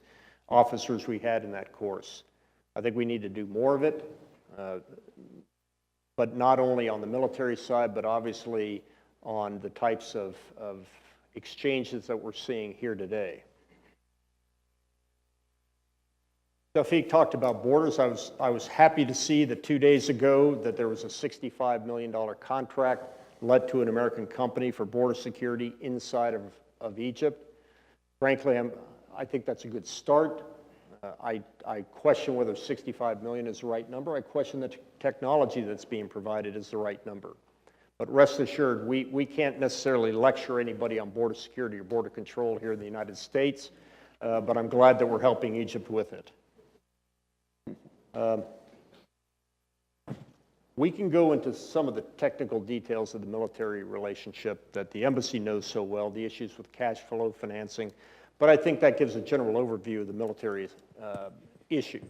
Speaker 5: officers we had in that course. I think we need to do more of it, but not only on the military side, but obviously on the types of exchanges that we're seeing here today. Shafiq talked about borders. I was happy to see that 2 days ago that there was a $65 million contract led to an American company for border security inside of Egypt. Frankly, I think that's a good start. I question whether 65 million is the right number. I question the technology that's being provided is the right number. But rest assured, we can't necessarily lecture anybody on border security or border control here in the United States, but I'm glad that we're helping Egypt with it. We can go into some of the technical details of the military relationship that the embassy knows so well, the issues with cash flow financing, but I think that gives a general overview of the military issue.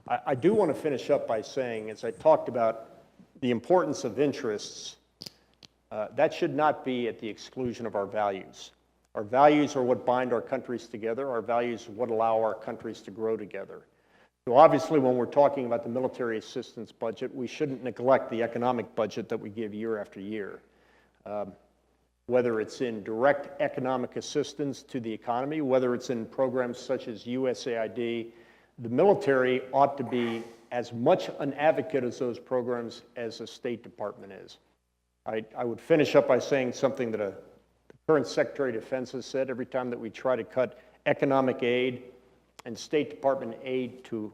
Speaker 5: I do want to finish up by saying, as I talked about the importance of interests, that should not be at the exclusion of our values. Our values are what bind our countries together. Our values are what allow our countries to grow together. So obviously, when we're talking about the military assistance budget, we shouldn't neglect the economic budget that we give year after year. Whether it's in direct economic assistance to the economy, whether it's in programs such as USAID, the military ought to be as much an advocate of those programs as the State Department is. I would finish up by saying something that the current Secretary of Defense has said. Every time that we try to cut economic aid and State Department aid to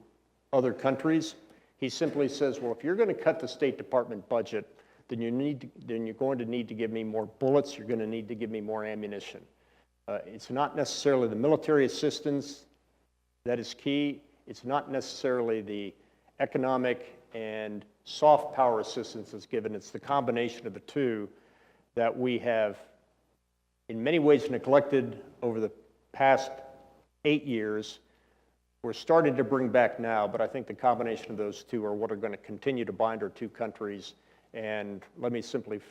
Speaker 5: other countries, he simply says, well, if you're going to cut the State Department budget, then you're going to need to give me more bullets, you're going to need to give me more ammunition. It's not necessarily the military assistance that is key. It's not necessarily the economic and soft power assistance that's given. It's the combination of the two that we have in many ways neglected over the past 8 years. We're starting to bring back now, but I think the combination of those two are what are going to continue to bind our two countries. And let me simply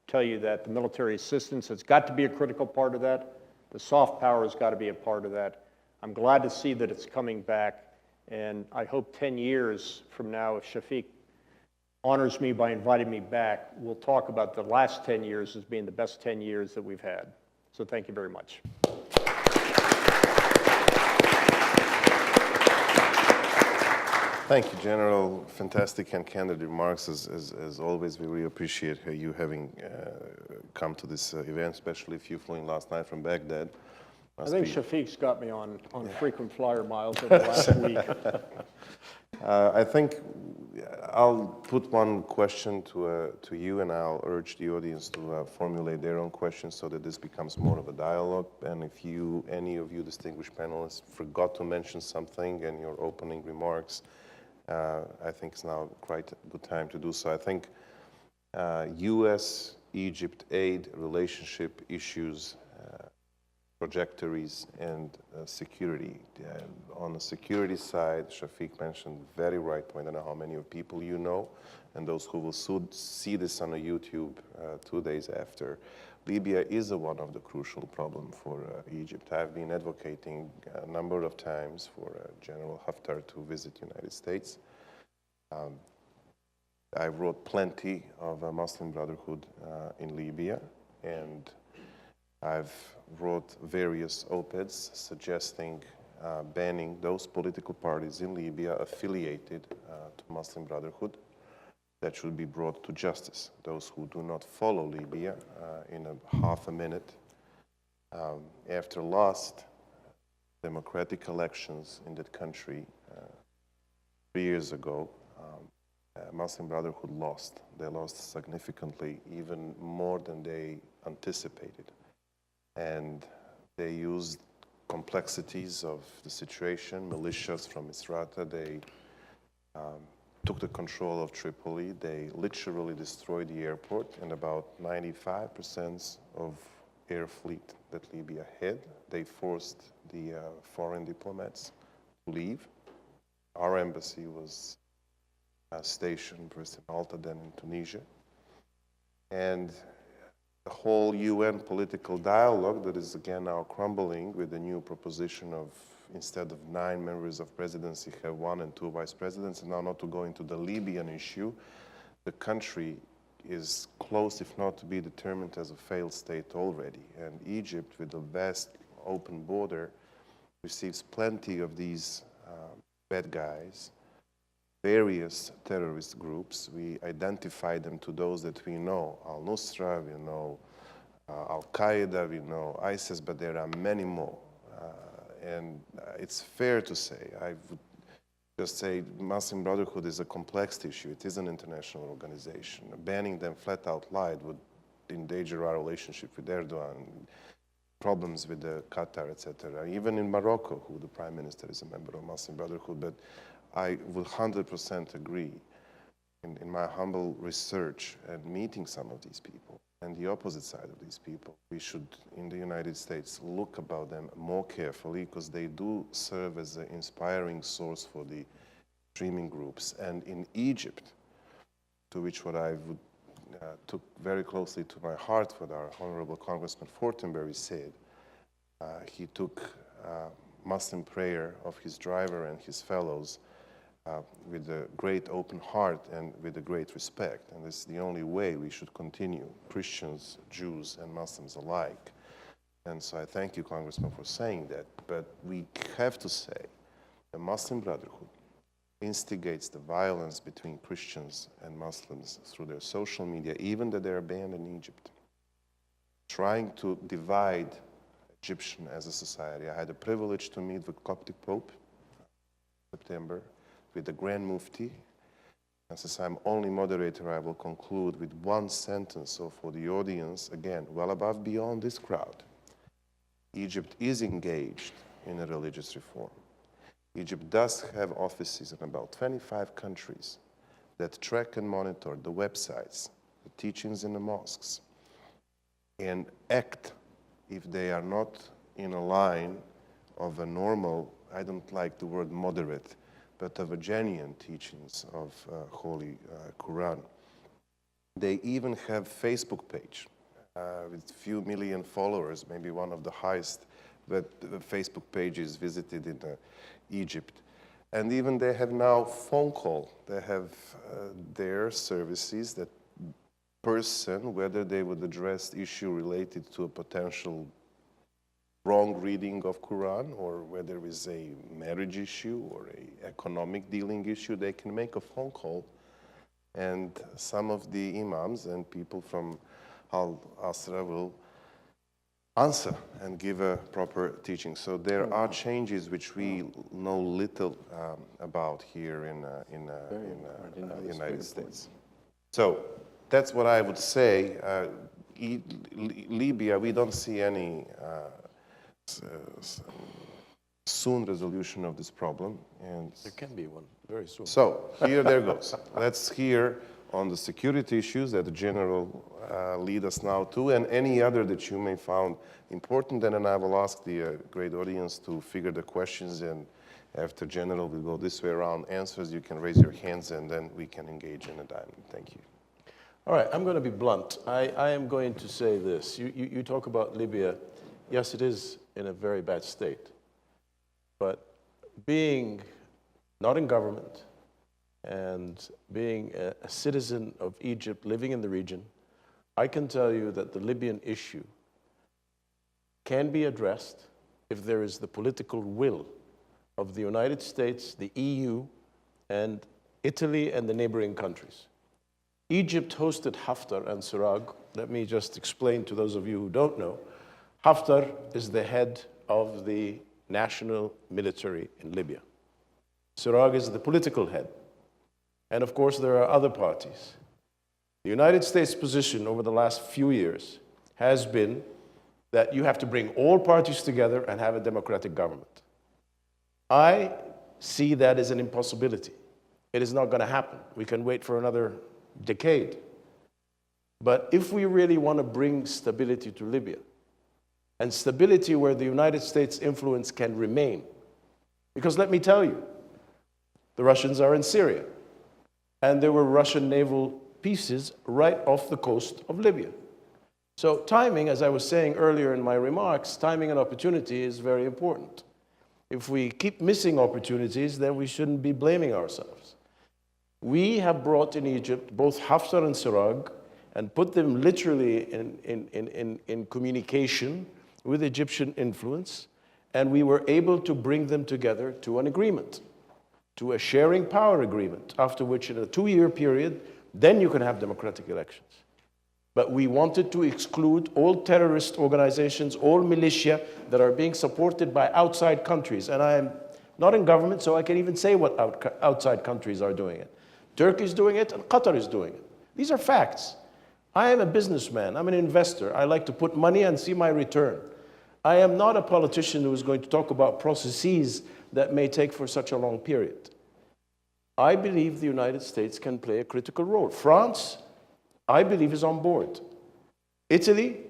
Speaker 5: tell you that the military assistance has got to be a critical part of that. The soft power has got to be a part of that. I'm glad to see that it's coming back, and I hope 10 years from now, if Shafiq honors me by inviting me back, we'll talk about the last 10 years as being the best 10 years that we've had. So thank you very much.
Speaker 2: Thank you, General. Fantastic and candid remarks. As always, we really appreciate you having come to this event, especially if you flew in last night from Baghdad.
Speaker 5: I think Shafiq's got me on frequent flyer miles over the last week.
Speaker 2: I think I'll put one question to you, and I'll urge the audience to formulate their own questions so that this becomes more of a dialogue. And if any of you distinguished panelists forgot to mention something in your opening remarks, I think it's now quite a good time to do so. I think U.S.-Egypt aid relationship issues, trajectories, and security. On the security side, Shafiq mentioned a very right point. I don't know how many of people you know, and those who will soon see this on YouTube 2 days after. Libya is one of the crucial problems for Egypt. I've been advocating a number of times for General Haftar to visit the United States. I wrote plenty of Muslim Brotherhood in Libya, and I've wrote various op-eds suggesting banning those political parties in Libya affiliated to Muslim Brotherhood that should be brought to justice. Those who do not follow Libya in half a minute. After last democratic elections in that country 3 years ago, Muslim Brotherhood lost. They lost significantly, even more than they anticipated. And they used complexities of the situation, militias from Misrata. They took the control of Tripoli. They literally destroyed the airport, and about 95% of air fleet that Libya had, they forced the foreign diplomats to leave. Our embassy was stationed first in Malta, then in Tunisia. And the whole UN political dialogue that is again now crumbling with the new proposition of, instead of 9 members of presidency, have 1 and 2 vice presidents. And now, not to go into the Libyan issue, the country is close, if not to be determined as a failed state already. And Egypt, with a vast open border, receives plenty of these bad guys, various terrorist groups. We identify them to those that we know, al-Nusra, we know Al-Qaeda, we know ISIS, but there are many more. And it's fair to say, I would just say Muslim Brotherhood is a complex issue. It is an international organization. Banning them flat out would endanger our relationship with Erdogan, problems with the Qatar, etc. Even in Morocco, who the prime minister is a member of Muslim Brotherhood, but I would 100% agree in my humble research and meeting some of these people and the opposite side of these people, we should, in the United States, look about them more carefully because they do serve as an inspiring source for the streaming groups. And in Egypt, to which what I would took very closely to my heart what our Honorable Congressman Fortenberry said. He took Muslim prayer of his driver and his fellows with a great open heart and with a great respect. And this is the only way we should continue, Christians, Jews, and Muslims alike. And so I thank you, Congressman, for saying that. But we have to say the Muslim Brotherhood instigates the violence between Christians and Muslims through their social media, even that they're banned in Egypt, trying to divide Egyptian as a society. I had the privilege to meet with Coptic Pope in September, with the Grand Mufti, and since I'm only moderator, I will conclude with one sentence. So for the audience, again, well above beyond this crowd, Egypt is engaged in a religious reform. Egypt does have offices in about 25 countries that track and monitor the websites, the teachings in the mosques, and act if they are not in a line of a normal, I don't like the word moderate, but of a genuine teachings of Holy Quran. They even have Facebook page with few million followers, maybe one of the highest that the Facebook page is visited in Egypt. And even they have now phone call. They have their services that person, whether they would address issue related to a potential wrong reading of Quran or whether it's a marriage issue or a economic dealing issue, they can make a phone call. And some of the imams and people from Al-Asra will answer and give a proper teaching. So there are changes which we know little about here in the United States. So that's what I would say. Libya, we don't see any soon resolution of this problem. And
Speaker 4: There can be one very soon.
Speaker 2: so here there goes. Let's hear on the security issues that the General lead us now to, and any other that you may found important. And then I will ask the great audience to figure the questions, and after General will go this way around answers, you can raise your hands and then we can engage in a dialogue. Thank you.
Speaker 4: All right, I'm going to be blunt. I am going to say this. You talk about Libya. Yes, it is in a very bad state. But being not in government and being a citizen of Egypt living in the region, I can tell you that the Libyan issue can be addressed if there is the political will of the United States, the EU, and Italy and the neighboring countries. Egypt hosted Haftar and Sarraj. Let me just explain to those of you who don't know. Haftar is the head of the national military in Libya. Sarraj is the political head. And of course, there are other parties. The United States position over the last few years has been that you have to bring all parties together and have a democratic government. I see that as an impossibility. It is not going to happen. We can wait for another decade. But if we really want to bring stability to Libya, and stability where the United States influence can remain, because let me tell you, the Russians are in Syria, and there were Russian naval pieces right off the coast of Libya. So timing, as I was saying earlier in my remarks, timing and opportunity is very important. If we keep missing opportunities, then we shouldn't be blaming ourselves. We have brought in Egypt both Haftar and Sarraj and put them literally in communication with Egyptian influence, and we were able to bring them together to an agreement, to a sharing power agreement, after which in a 2-year period, then you can have democratic elections. But we wanted to exclude all terrorist organizations, all militia that are being supported by outside countries. And I am not in government, so I can even say what outside countries are doing it. Turkey is doing it, and Qatar is doing it. These are facts. I am a businessman. I'm an investor. I like to put money and see my return. I am not a politician who is going to talk about processes that may take for such a long period. I believe the United States can play a critical role. France, I believe, is on board. Italy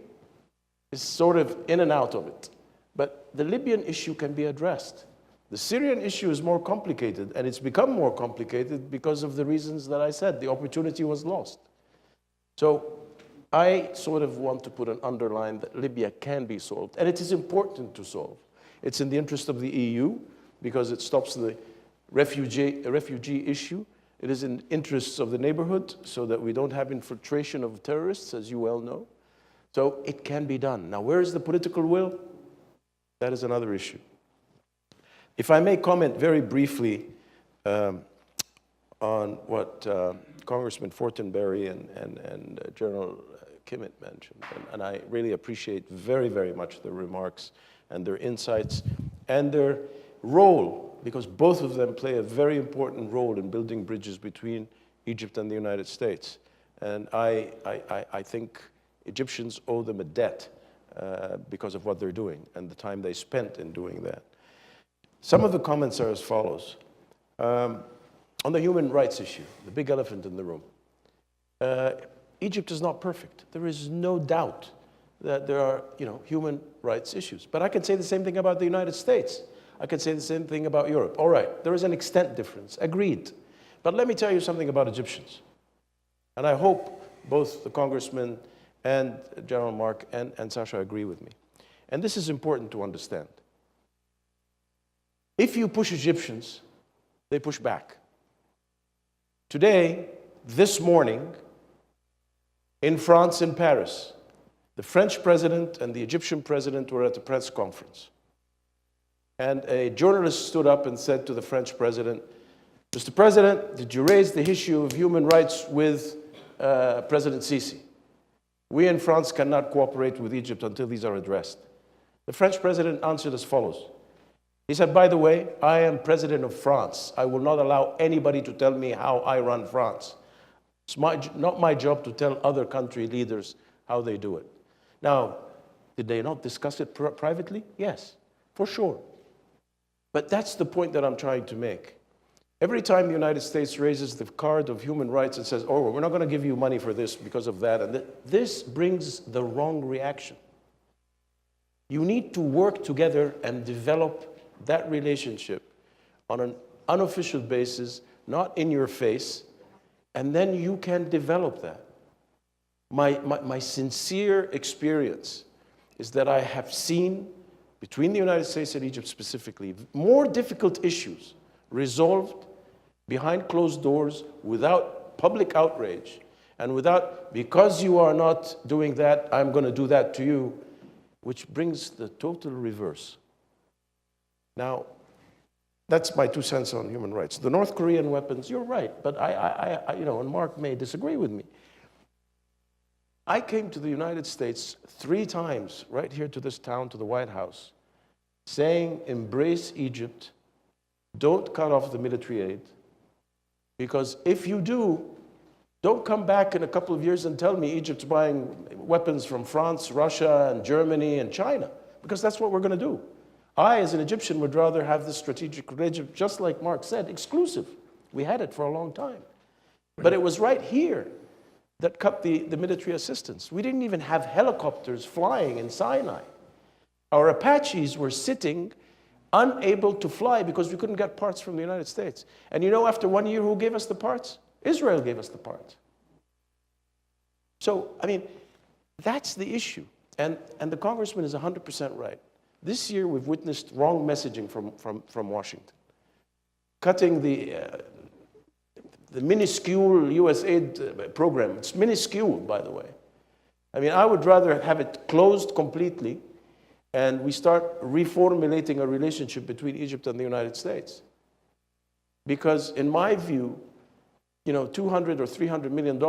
Speaker 4: is sort of in and out of it. But the Libyan issue can be addressed. The Syrian issue is more complicated, and it's become more complicated because of the reasons that I said. The opportunity was lost. So I sort of want to put an underline that Libya can be solved, and it is important to solve. It's in the interest of the EU because it stops the refugee issue. It is in the interests of the neighborhood so that we don't have infiltration of terrorists, as you well know. So it can be done. Now, where is the political will? That is another issue. If I may comment very briefly on what Congressman Fortenberry and General Kimmett mentioned, and I really appreciate very, very much their remarks and their insights and their role, because both of them play a very important role in building bridges between Egypt and the United States. And I think Egyptians owe them a debt because of what they're doing and the time they spent in doing that. Some of the comments are as follows. On the human rights issue, the big elephant in the room, Egypt is not perfect. There is no doubt that there are, human rights issues. But I can say the same thing about the United States. I can say the same thing about Europe. All right, there is an extent difference, agreed. But let me tell you something about Egyptians. And I hope both the Congressman and General Mark and Sasha agree with me. And this is important to understand. If you push Egyptians, they push back. Today, this morning, in France, in Paris, the French president and the Egyptian president were at a press conference. And a journalist stood up and said to the French president, "Mr. President, did you raise the issue of human rights with President Sisi? We in France cannot cooperate with Egypt until these are addressed." The French president answered as follows. He said, "By the way, I am president of France. I will not allow anybody to tell me how I run France. It's not my job to tell other country leaders how they do it." Now, did they not discuss it privately? Yes, for sure. But that's the point that I'm trying to make. Every time the United States raises the card of human rights and says, "Oh, we're not going to give you money for this because of that," and this brings the wrong reaction. You need to work together and develop that relationship on an unofficial basis, not in your face, and then you can develop that. My sincere experience is that I have seen, between the United States and Egypt specifically, more difficult issues resolved behind closed doors without public outrage and without, because you are not doing that, I'm going to do that to you, which brings the total reverse. Now, that's my 2 cents on human rights. The North Korean weapons, you're right, but and Mark may disagree with me. I came to the United States 3 times, right here to this town, to the White House, saying, embrace Egypt, don't cut off the military aid, because if you do, don't come back in a couple of years and tell me Egypt's buying weapons from France, Russia, and Germany, and China, because that's what we're going to do. I, as an Egyptian, would rather have this strategic relationship, just like Mark said, exclusive. We had it for a long time. But it was right here that cut the military assistance. We didn't even have helicopters flying in Sinai. Our Apaches were sitting unable to fly because we couldn't get parts from the United States. And after 1 year, who gave us the parts? Israel gave us the parts. So, that's the issue. And the congressman is 100% right. This year, we've witnessed wrong messaging from Washington. Cutting the minuscule U.S. aid program. It's minuscule, by the way. I would rather have it closed completely and we start reformulating a relationship between Egypt and the United States. Because in my view, $200 or $300 million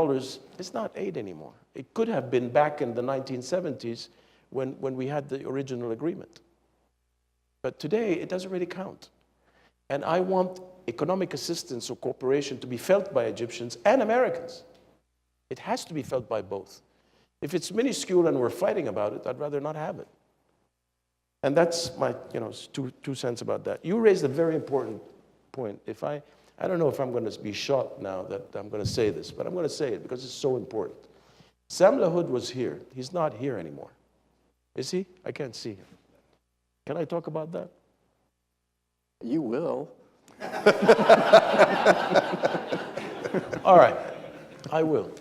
Speaker 4: is not aid anymore. It could have been back in the 1970s when we had the original agreement. But today, it doesn't really count. And I want economic assistance or cooperation to be felt by Egyptians and Americans. It has to be felt by both. If it's minuscule and we're fighting about it, I'd rather not have it. And that's my, two cents about that. You raised a very important point. I don't know if I'm going to be shot now that I'm going to say this, but I'm going to say it because it's so important. Sam LaHood was here. He's not here anymore. Is he? I can't see him. Can I talk about that?
Speaker 3: You will.
Speaker 4: All right, I will.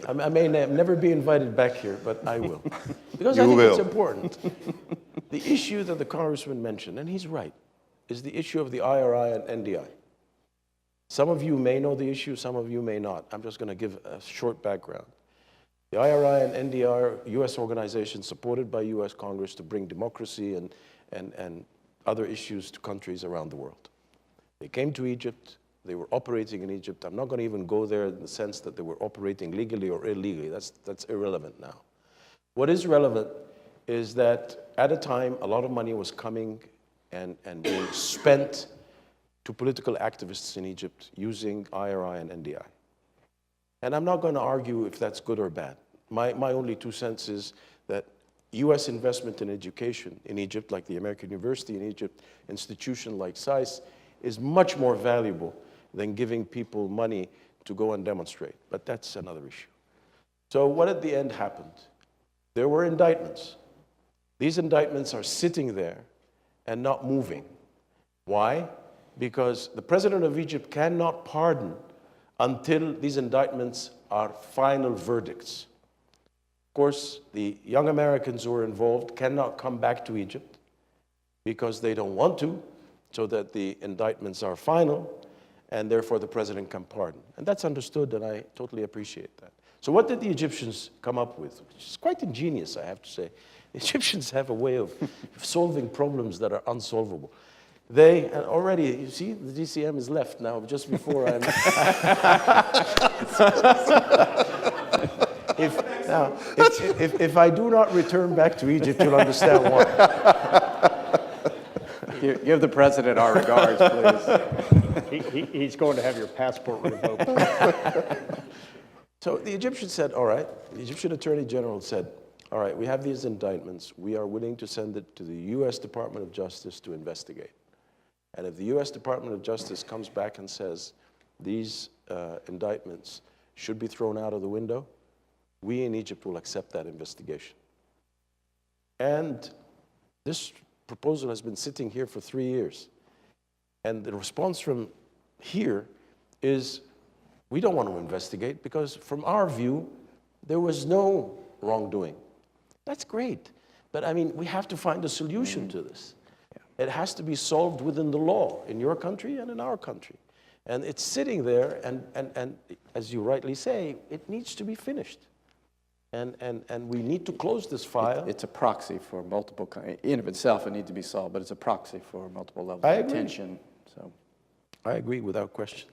Speaker 4: I may never be invited back here, but I will. Because I think it's important. The issue that the congressman mentioned, and he's right, is the issue of the IRI and NDI. Some of you may know the issue, some of you may not. I'm just going to give a short background. The IRI and NDI are U.S. organizations supported by U.S. Congress to bring democracy and other issues to countries around the world. They came to Egypt. They were operating in Egypt. I'm not going to even go there in the sense that they were operating legally or illegally. That's irrelevant now. What is relevant is that at a time, a lot of money was coming and being spent to political activists in Egypt using IRI and NDI. And I'm not going to argue if that's good or bad. My only 2 cents is that U.S. investment in education in Egypt, like the American University in Egypt, institution like SAIS, is much more valuable than giving people money to go and demonstrate. But that's another issue. So what at the end happened? There were indictments. These indictments are sitting there and not moving. Why? Because the president of Egypt cannot pardon until these indictments are final verdicts. Of course, the young Americans who are involved cannot come back to Egypt because they don't want to, so that the indictments are final, and therefore the president can pardon. And that's understood, and I totally appreciate that. So what did the Egyptians come up with? Which is quite ingenious, I have to say. The Egyptians have a way of solving problems that are unsolvable. They, and already, you see, the DCM is left now, just before I'm... If I do not return back to Egypt, you'll understand why.
Speaker 3: Give the president our regards, please.
Speaker 5: He's going to have your passport revoked.
Speaker 4: So the Egyptians said, all right, the Egyptian Attorney General said, all right, we have these indictments. We are willing to send it to the U.S. Department of Justice to investigate. And if the U.S. Department of Justice comes back and says these indictments should be thrown out of the window, we in Egypt will accept that investigation. And this proposal has been sitting here for 3 years. And the response from here is, we don't want to investigate because from our view, there was no wrongdoing. That's great. But I mean, we have to find a solution to this. It has to be solved within the law in your country and in our country. And it's sitting there, and as you rightly say, it needs to be finished. And we need to close this file.
Speaker 3: It's a proxy for multiple, in of itself it needs to be solved, but it's a proxy for multiple levels
Speaker 4: I
Speaker 3: of
Speaker 4: agree.
Speaker 3: attention. So
Speaker 4: I agree without question.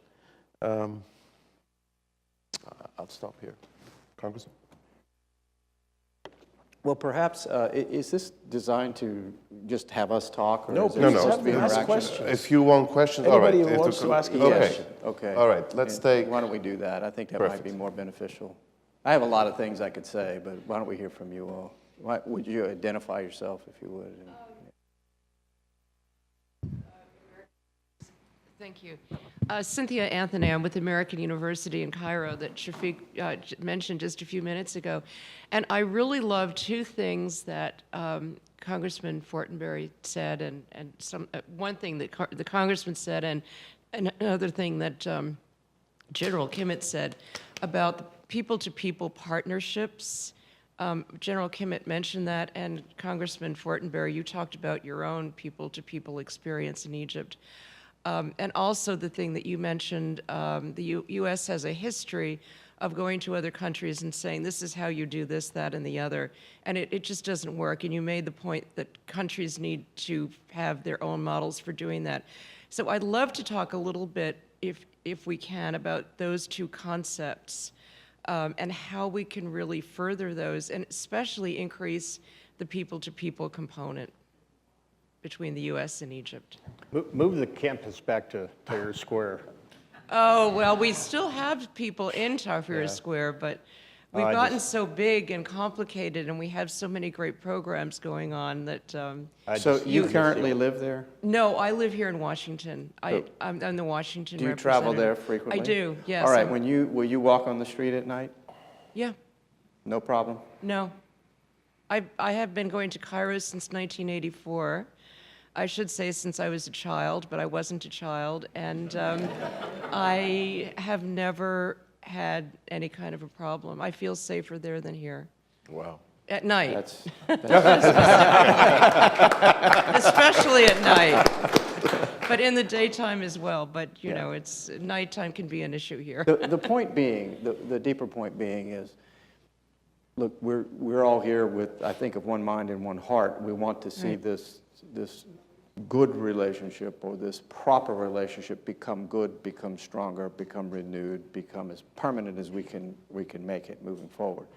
Speaker 4: I'll stop here.
Speaker 2: Congressman?
Speaker 3: well, perhaps, is this designed to just have us talk? Or
Speaker 4: No,
Speaker 3: is there
Speaker 2: please
Speaker 3: supposed to be
Speaker 4: ask
Speaker 3: interaction?
Speaker 4: questions.
Speaker 2: If you want questions, all right.
Speaker 4: Anybody who wants to ask a
Speaker 2: Okay.
Speaker 4: question.
Speaker 3: Okay.
Speaker 2: All right, let's
Speaker 3: And
Speaker 2: take-
Speaker 3: Why don't we do that? I think that might
Speaker 2: Perfect.
Speaker 3: be more beneficial. I have a lot of things I could say, but why don't we hear from you all? Would you identify yourself, if you would?
Speaker 6: Thank you. Cynthia Anthony, I'm with American University in Cairo that Shafiq mentioned just a few minutes ago. And I really love two things that Congressman Fortenberry said, and one thing that the Congressman said, and another thing that General Kimmett said about the people-to-people partnerships. General Kimmett mentioned that, and Congressman Fortenberry, you talked about your own people-to-people experience in Egypt. And also the thing that you mentioned, the U.S. has a history of going to other countries and saying, this is how you do this, that, and the other. And it just doesn't work. And you made the point that countries need to have their own models for doing that. So I'd love to talk a little bit, if we can, about those two concepts and how we can really further those and especially increase the people-to-people component between the U.S. and Egypt.
Speaker 5: Move the campus back to Tahrir Square.
Speaker 6: Oh, well, we still have people in Tahrir Square, but we've gotten so big and complicated, and we have so many great programs going on that,
Speaker 3: So you currently live there?
Speaker 6: no, I live here in Washington. I'm the Washington
Speaker 3: Do you travel there
Speaker 6: representative.
Speaker 3: frequently?
Speaker 6: I do, yes.
Speaker 3: All right, will you walk on the street at night?
Speaker 6: Yeah,
Speaker 3: No problem?
Speaker 6: no. I have been going to Cairo since 1984. I should say since I was a child, but I wasn't a child. And I have never had any kind of a problem. I feel safer there than here.
Speaker 4: Wow.
Speaker 6: At night,
Speaker 3: That's,
Speaker 6: especially at night. But in the daytime as well. But, you know, nighttime can be an issue here.
Speaker 3: the point being, the deeper point being is, look, we're all here with, I think, of one mind and one heart. We want to see this good relationship, or this proper relationship, become good, become stronger, become renewed, become as permanent as we can make it moving forward.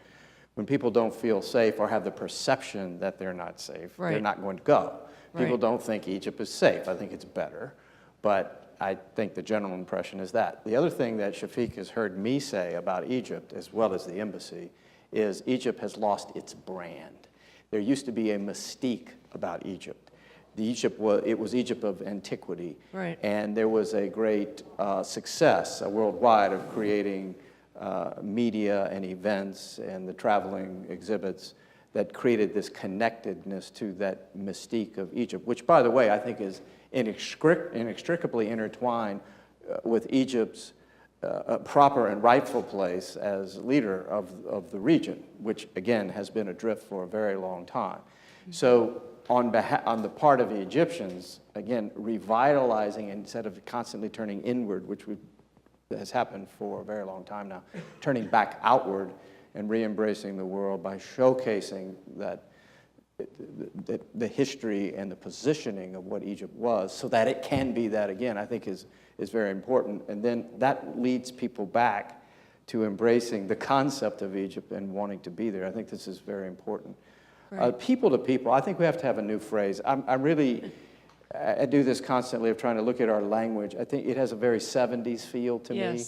Speaker 3: When people don't feel safe or have the perception that they're not safe, they're not going to go. People don't think Egypt is safe. I think it's better, but I think the general impression is that. The other thing that Shafiq has heard me say about Egypt, as well as the embassy, is Egypt has lost its brand. There used to be a mystique about Egypt. It was Egypt of antiquity, and there was a great success worldwide of creating media and events and the traveling exhibits that created this connectedness to that mystique of Egypt, which, by the way, I think is inextricably intertwined with Egypt's proper and rightful place as leader of the region, which, again, has been adrift for a very long time. So on the part of the Egyptians, again, revitalizing instead of constantly turning inward, which has happened for a very long time now, turning back outward and re-embracing the world by showcasing that the history and the positioning of what Egypt was, so that it can be that again, I think is very important. And then that leads people back to embracing the concept of Egypt and wanting to be there. I think this is very important. People to people, I think we have to have a new phrase. I do this constantly of trying to look at our language. I think it has a very 70s feel to me.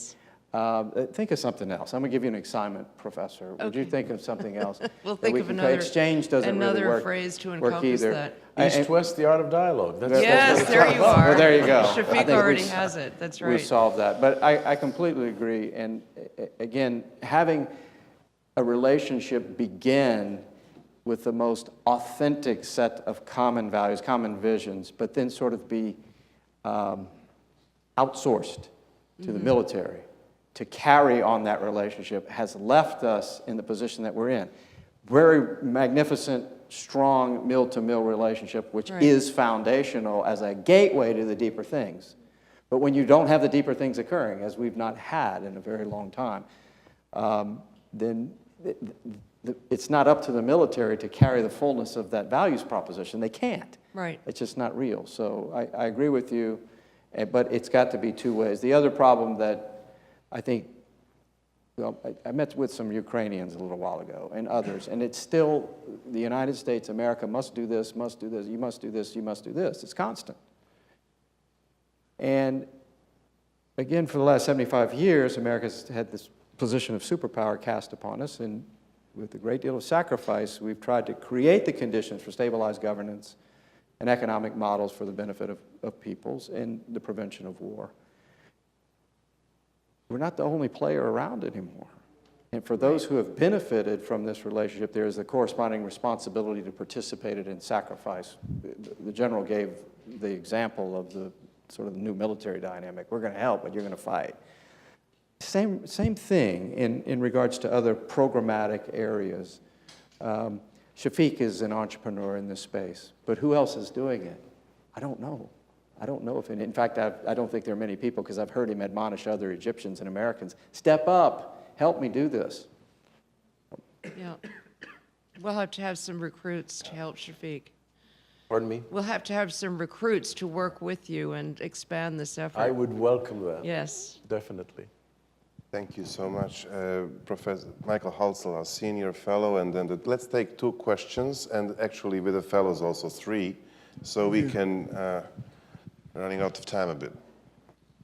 Speaker 3: Think of something else. I'm going to give you an assignment, Professor. Would you think of something else?
Speaker 6: We'll think of
Speaker 3: exchange doesn't really work,
Speaker 6: phrase to
Speaker 3: work
Speaker 6: encompass
Speaker 3: either.
Speaker 6: that.
Speaker 4: East-West, the art of dialogue.
Speaker 6: Yes, there you are.
Speaker 3: Well, there you go.
Speaker 6: Shafiq already has it. That's right.
Speaker 3: We've solved that. But I completely agree. And again, having a relationship begin with the most authentic set of common values, common visions, but then sort of be outsourced to the military to carry on that relationship has left us in the position that we're in. Very magnificent, strong mill-to-mill relationship, which is foundational as a gateway to the deeper things. But when you don't have the deeper things occurring, as we've not had in a very long time, then it's not up to the military to carry the fullness of that values proposition. They can't. It's just not real. So I agree with you, but it's got to be two ways. The other problem that I think, well, I met with some Ukrainians a little while ago and others, and it's still the United States, America must do this, you must do this, you must do this. It's constant. And again, for the last 75 years, America's had this position of superpower cast upon us, and with a great deal of sacrifice, we've tried to create the conditions for stabilized governance and economic models for the benefit of peoples and the prevention of war. We're not the only player around anymore. And for those who have benefited from this relationship, there is the corresponding responsibility to participate in sacrifice. The general gave the example of the sort of the new military dynamic. We're going to help, but you're going to fight. Same thing in regards to other programmatic areas. Shafiq is an entrepreneur in this space, but who else is doing it? I don't know. I don't know if, in fact, I don't think there are many people, because I've heard him admonish other Egyptians and Americans, step up, help me do this.
Speaker 6: Yeah. We'll have to have some recruits to help Shafiq.
Speaker 4: Pardon me?
Speaker 6: We'll have to have some recruits to work with you and expand this effort.
Speaker 4: I would welcome that.
Speaker 6: Yes.
Speaker 4: Definitely.
Speaker 2: Thank you so much, Professor Michael Halsell, our senior fellow, and then let's take 2 questions, and actually with the fellows also 3, so we can, running out of time a bit,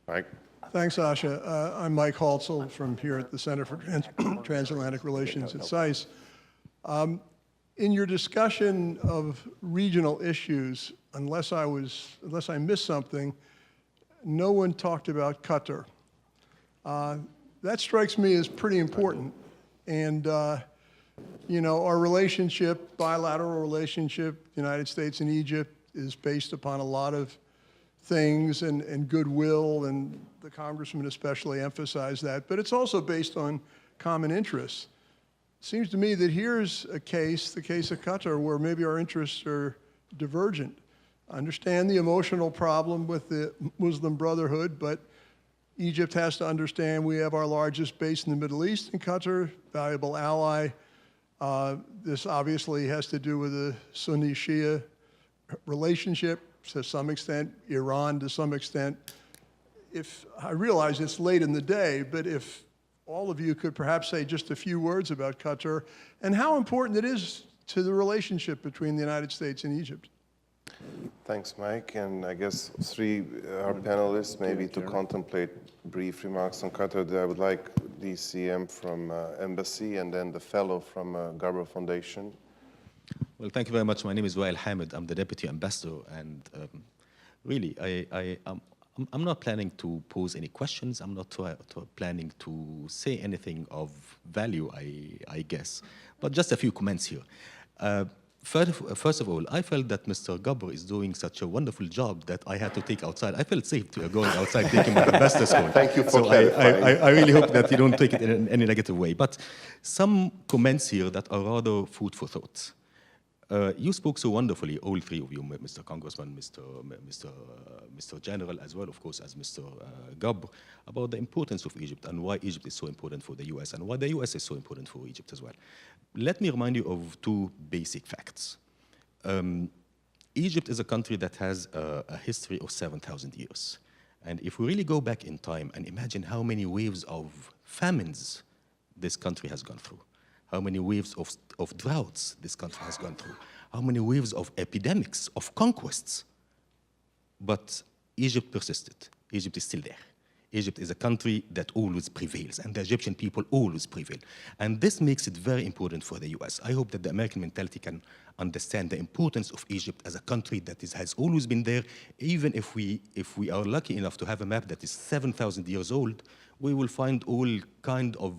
Speaker 2: right?
Speaker 7: Thanks, Asha. I'm Mike Haltzel from here at the Center for Transatlantic Relations at SAIS. In your discussion of regional issues, unless I missed something, no one talked about Qatar. That strikes me as pretty important. And, you know, our relationship, bilateral relationship, United States and Egypt, is based upon a lot of things and goodwill, and the congressman especially emphasized that, but it's also based on common interests. It seems to me that here's a case, the case of Qatar, where maybe our interests are divergent. I understand the emotional problem with the Muslim Brotherhood, but Egypt has to understand we have our largest base in the Middle East in Qatar, valuable ally. This obviously has to do with the Sunni-Shia relationship to some extent, Iran to some extent. If I realize it's late in the day, but if all of you could perhaps say just a few words about Qatar and how important it is to the relationship between the United States and Egypt.
Speaker 2: Thanks, Mike. And I guess our panelists maybe to contemplate brief remarks on Qatar. I would like the CM from Embassy and then the fellow from Garber Foundation.
Speaker 8: Well, thank you very much. My name is Wael Hamid. I'm the Deputy Ambassador. And really, I'm not planning to pose any questions. I'm not planning to say anything of value, I guess. But just a few comments here. First of all, I felt that Mr. Gabr is doing such a wonderful job that I had to take outside. I felt safe going outside taking my ambassador's call.
Speaker 2: Thank you for clarifying.
Speaker 8: I really hope that you don't take it in any negative way. But some comments here that are rather food for thought. You spoke so wonderfully, all three of you, Mr. Congressman, Mr. General, as well, of course, as Mr. Gabr, about the importance of Egypt and why Egypt is so important for the US and why the US is so important for Egypt as well. Let me remind you of two basic facts. Egypt is a country that has a history of 7,000 years. And if we really go back in time and imagine how many waves of famines this country has gone through, how many waves of droughts this country has gone through, how many waves of epidemics, of conquests. But Egypt persisted. Egypt is still there. Egypt is a country that always prevails, and the Egyptian people always prevail. And this makes it very important for the US. I hope that the American mentality can understand the importance of Egypt as a country that has always been there. Even if we are lucky enough to have a map that is 7,000 years old, we will find all kind of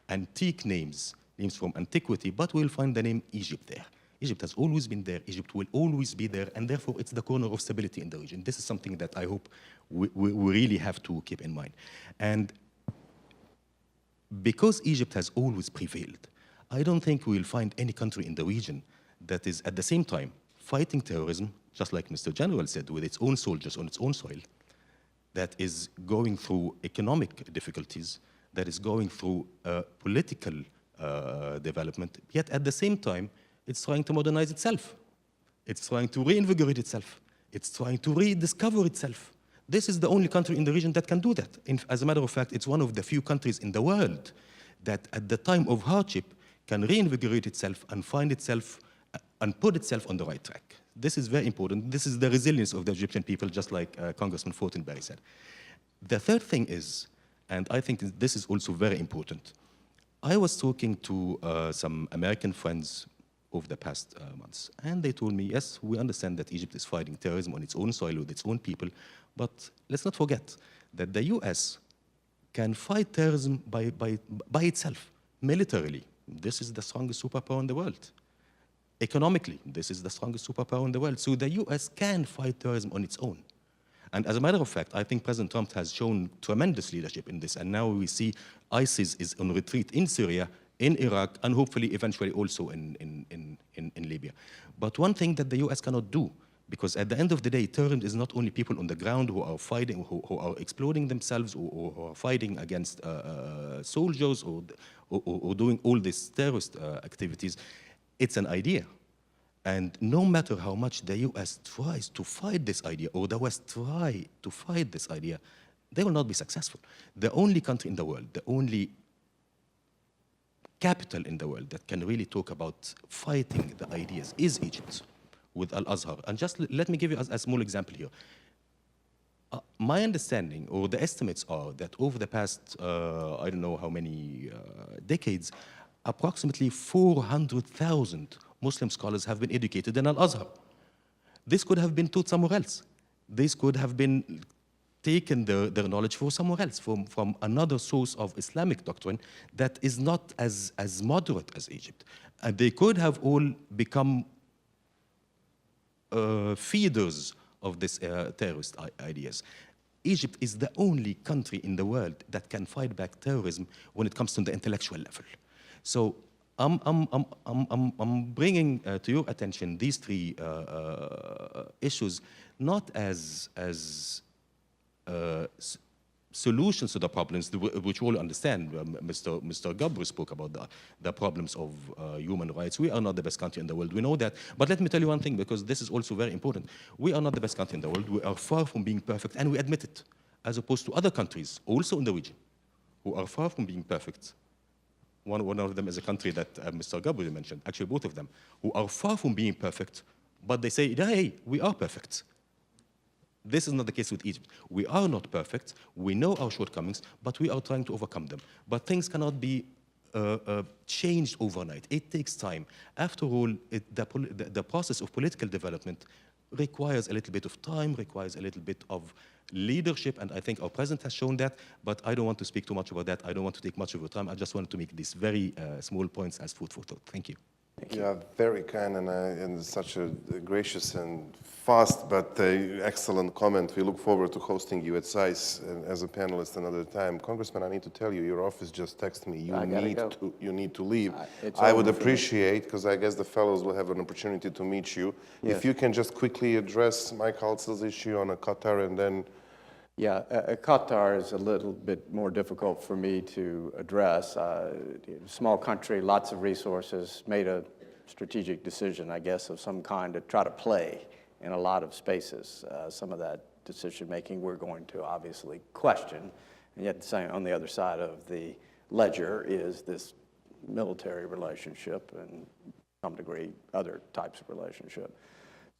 Speaker 8: antique names from antiquity, but we'll find the name Egypt there. Egypt has always been there. Egypt will always be there, and therefore it's the corner of stability in the region. This is something that I hope we really have to keep in mind. And because Egypt has always prevailed, I don't think we'll find any country in the region that is at the same time fighting terrorism, just like Mr. General said, with its own soldiers on its own soil, that is going through economic difficulties, that is going through political development, yet at the same time, it's trying to modernize itself. It's trying to reinvigorate itself. It's trying to rediscover itself. This is the only country in the region that can do that. As a matter of fact, it's one of the few countries in the world that at the time of hardship can reinvigorate itself and find itself and put itself on the right track. This is very important. This is the resilience of the Egyptian people, just like Congressman Fortenberry said. The third thing is, and I think this is also very important, I was talking to some American friends over the past months, and they told me, yes, we understand that Egypt is fighting terrorism on its own soil with its own people, but let's not forget that the US can fight terrorism by itself, militarily. This is the strongest superpower in the world. Economically, this is the strongest superpower in the world. So the US can fight terrorism on its own. And as a matter of fact, I think President Trump has shown tremendous leadership in this. And now we see ISIS is on retreat in Syria, in Iraq, and hopefully eventually also in Libya. But one thing that the US cannot do, because at the end of the day, terrorism is not only people on the ground who are fighting, who are exploding themselves, or who are fighting against soldiers, or doing all these terrorist activities. It's an idea. And no matter how much the US tries to fight this idea, or the West try to fight this idea, they will not be successful. The only country in the world, the only capital in the world that can really talk about fighting the ideas is Egypt, with Al-Azhar. And just let me give you a small example here. My understanding, or the estimates are, that over the past, I don't know how many decades, approximately 400,000 Muslim scholars have been educated in Al-Azhar. This could have been taught somewhere else. This could have been taken their knowledge for somewhere else, from another source of Islamic doctrine that is not as moderate as Egypt. And they could have all become feeders of these terrorist ideas. Egypt is the only country in the world that can fight back terrorism when it comes to the intellectual level. So I'm bringing to your attention these three issues not as solutions to the problems, which we all understand. Mr. Gabru spoke about the problems of human rights. We are not the best country in the world, we know that. But let me tell you one thing, because this is also very important. We are not the best country in the world. We are far from being perfect, and we admit it, as opposed to other countries, also in the region, who are far from being perfect. One of them is a country that Mr. Gabru mentioned, actually both of them, who are far from being perfect, but they say, hey, we are perfect. This is not the case with Egypt. We are not perfect. We know our shortcomings, but we are trying to overcome them. But things cannot be changed overnight. It takes time. After all, the process of political development requires a little bit of time, requires a little bit of leadership, and I think our president has shown that, but I don't want to speak too much about that. I don't want to take much of your time. I just wanted to make these very small points as food for thought. Thank you.
Speaker 2: You are very kind and such a gracious and fast but excellent comment. We look forward to hosting you at SAIS as a panelist another time. Congressman, I need to tell you, your office just texted me. You need to leave. I would appreciate, because I guess the fellows will have an opportunity to meet you, if you can just quickly address Mike Halsel's issue on Qatar and then.
Speaker 3: Yeah, Qatar is a little bit more difficult for me to address. Small country, lots of resources, made a strategic decision, I guess, of some kind to try to play in a lot of spaces. Some of that decision-making we're going to obviously question, and yet on the other side of the ledger is this military relationship and, to some degree, other types of relationship.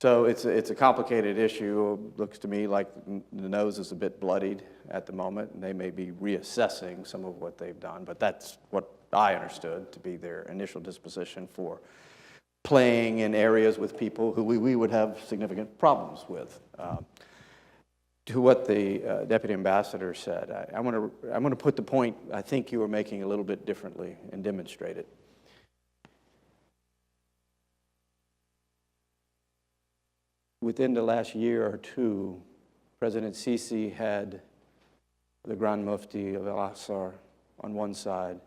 Speaker 3: So it's a complicated issue. Looks to me like the nose is a bit bloodied at the moment, and they may be reassessing some of what they've done, but that's what I understood to be their initial disposition for playing in areas with people who we would have significant problems with. To what the Deputy Ambassador said, I want to put the point I think you were making a little bit differently and demonstrate it. Within the last year or two, President Sisi had the Grand Mufti of Al-Azhar on one side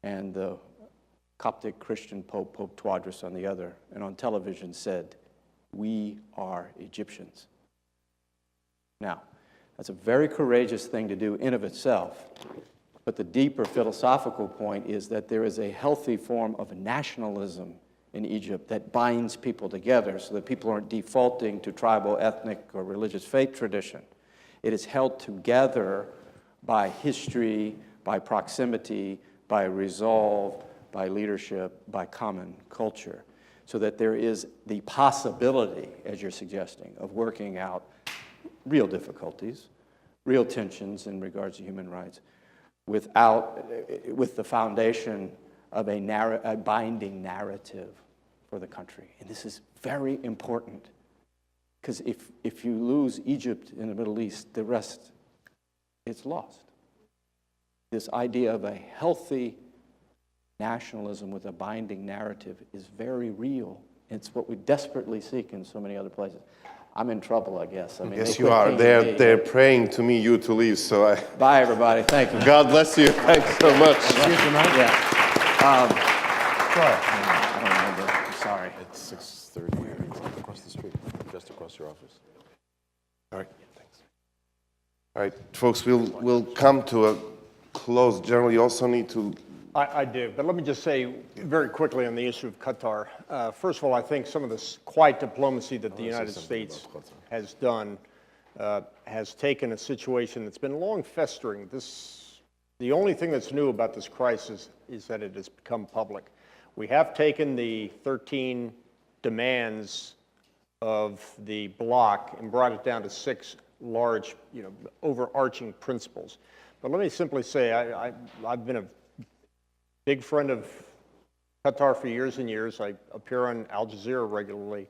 Speaker 3: and the Coptic Christian Pope, Pope Tewodros, on the other, and on television said, "We are Egyptians." Now, that's a very courageous thing to do in of itself, but the deeper philosophical point is that there is a healthy form of nationalism in Egypt that binds people together so that people aren't defaulting to tribal, ethnic, or religious faith tradition. It is held together by history, by proximity, by resolve, by leadership, by common culture, so that there is the possibility, as you're suggesting, of working out real difficulties, real tensions in regards to human rights, with the foundation of a binding narrative for the country. And this is very important, because if you lose Egypt in the Middle East, the rest, it's lost. This idea of a healthy nationalism with a binding narrative is very real. It's what we desperately seek in so many other places. I'm in trouble, I guess. I mean,
Speaker 2: yes, you are. They're praying to me, you to leave, so I...
Speaker 3: Bye, everybody. Thank you.
Speaker 2: God bless you. Thanks so much.
Speaker 3: Yeah.
Speaker 4: Sorry.
Speaker 3: I don't remember. I'm sorry.
Speaker 4: It's 6:30. It's across the street, just across your office.
Speaker 2: All right, thanks. All right, folks, we'll come to a close. Generally, you also need to...
Speaker 5: I do, but let me just say very quickly on the issue of Qatar. First of all, I think some of this quiet diplomacy that the United States has done has taken a situation that's been long festering. The only thing that's new about this crisis is that it has become public. We have taken the 13 demands of the bloc and brought it down to 6 large, overarching principles. But let me simply say, I've been a big friend of Qatar for years and years. I appear on Al Jazeera regularly.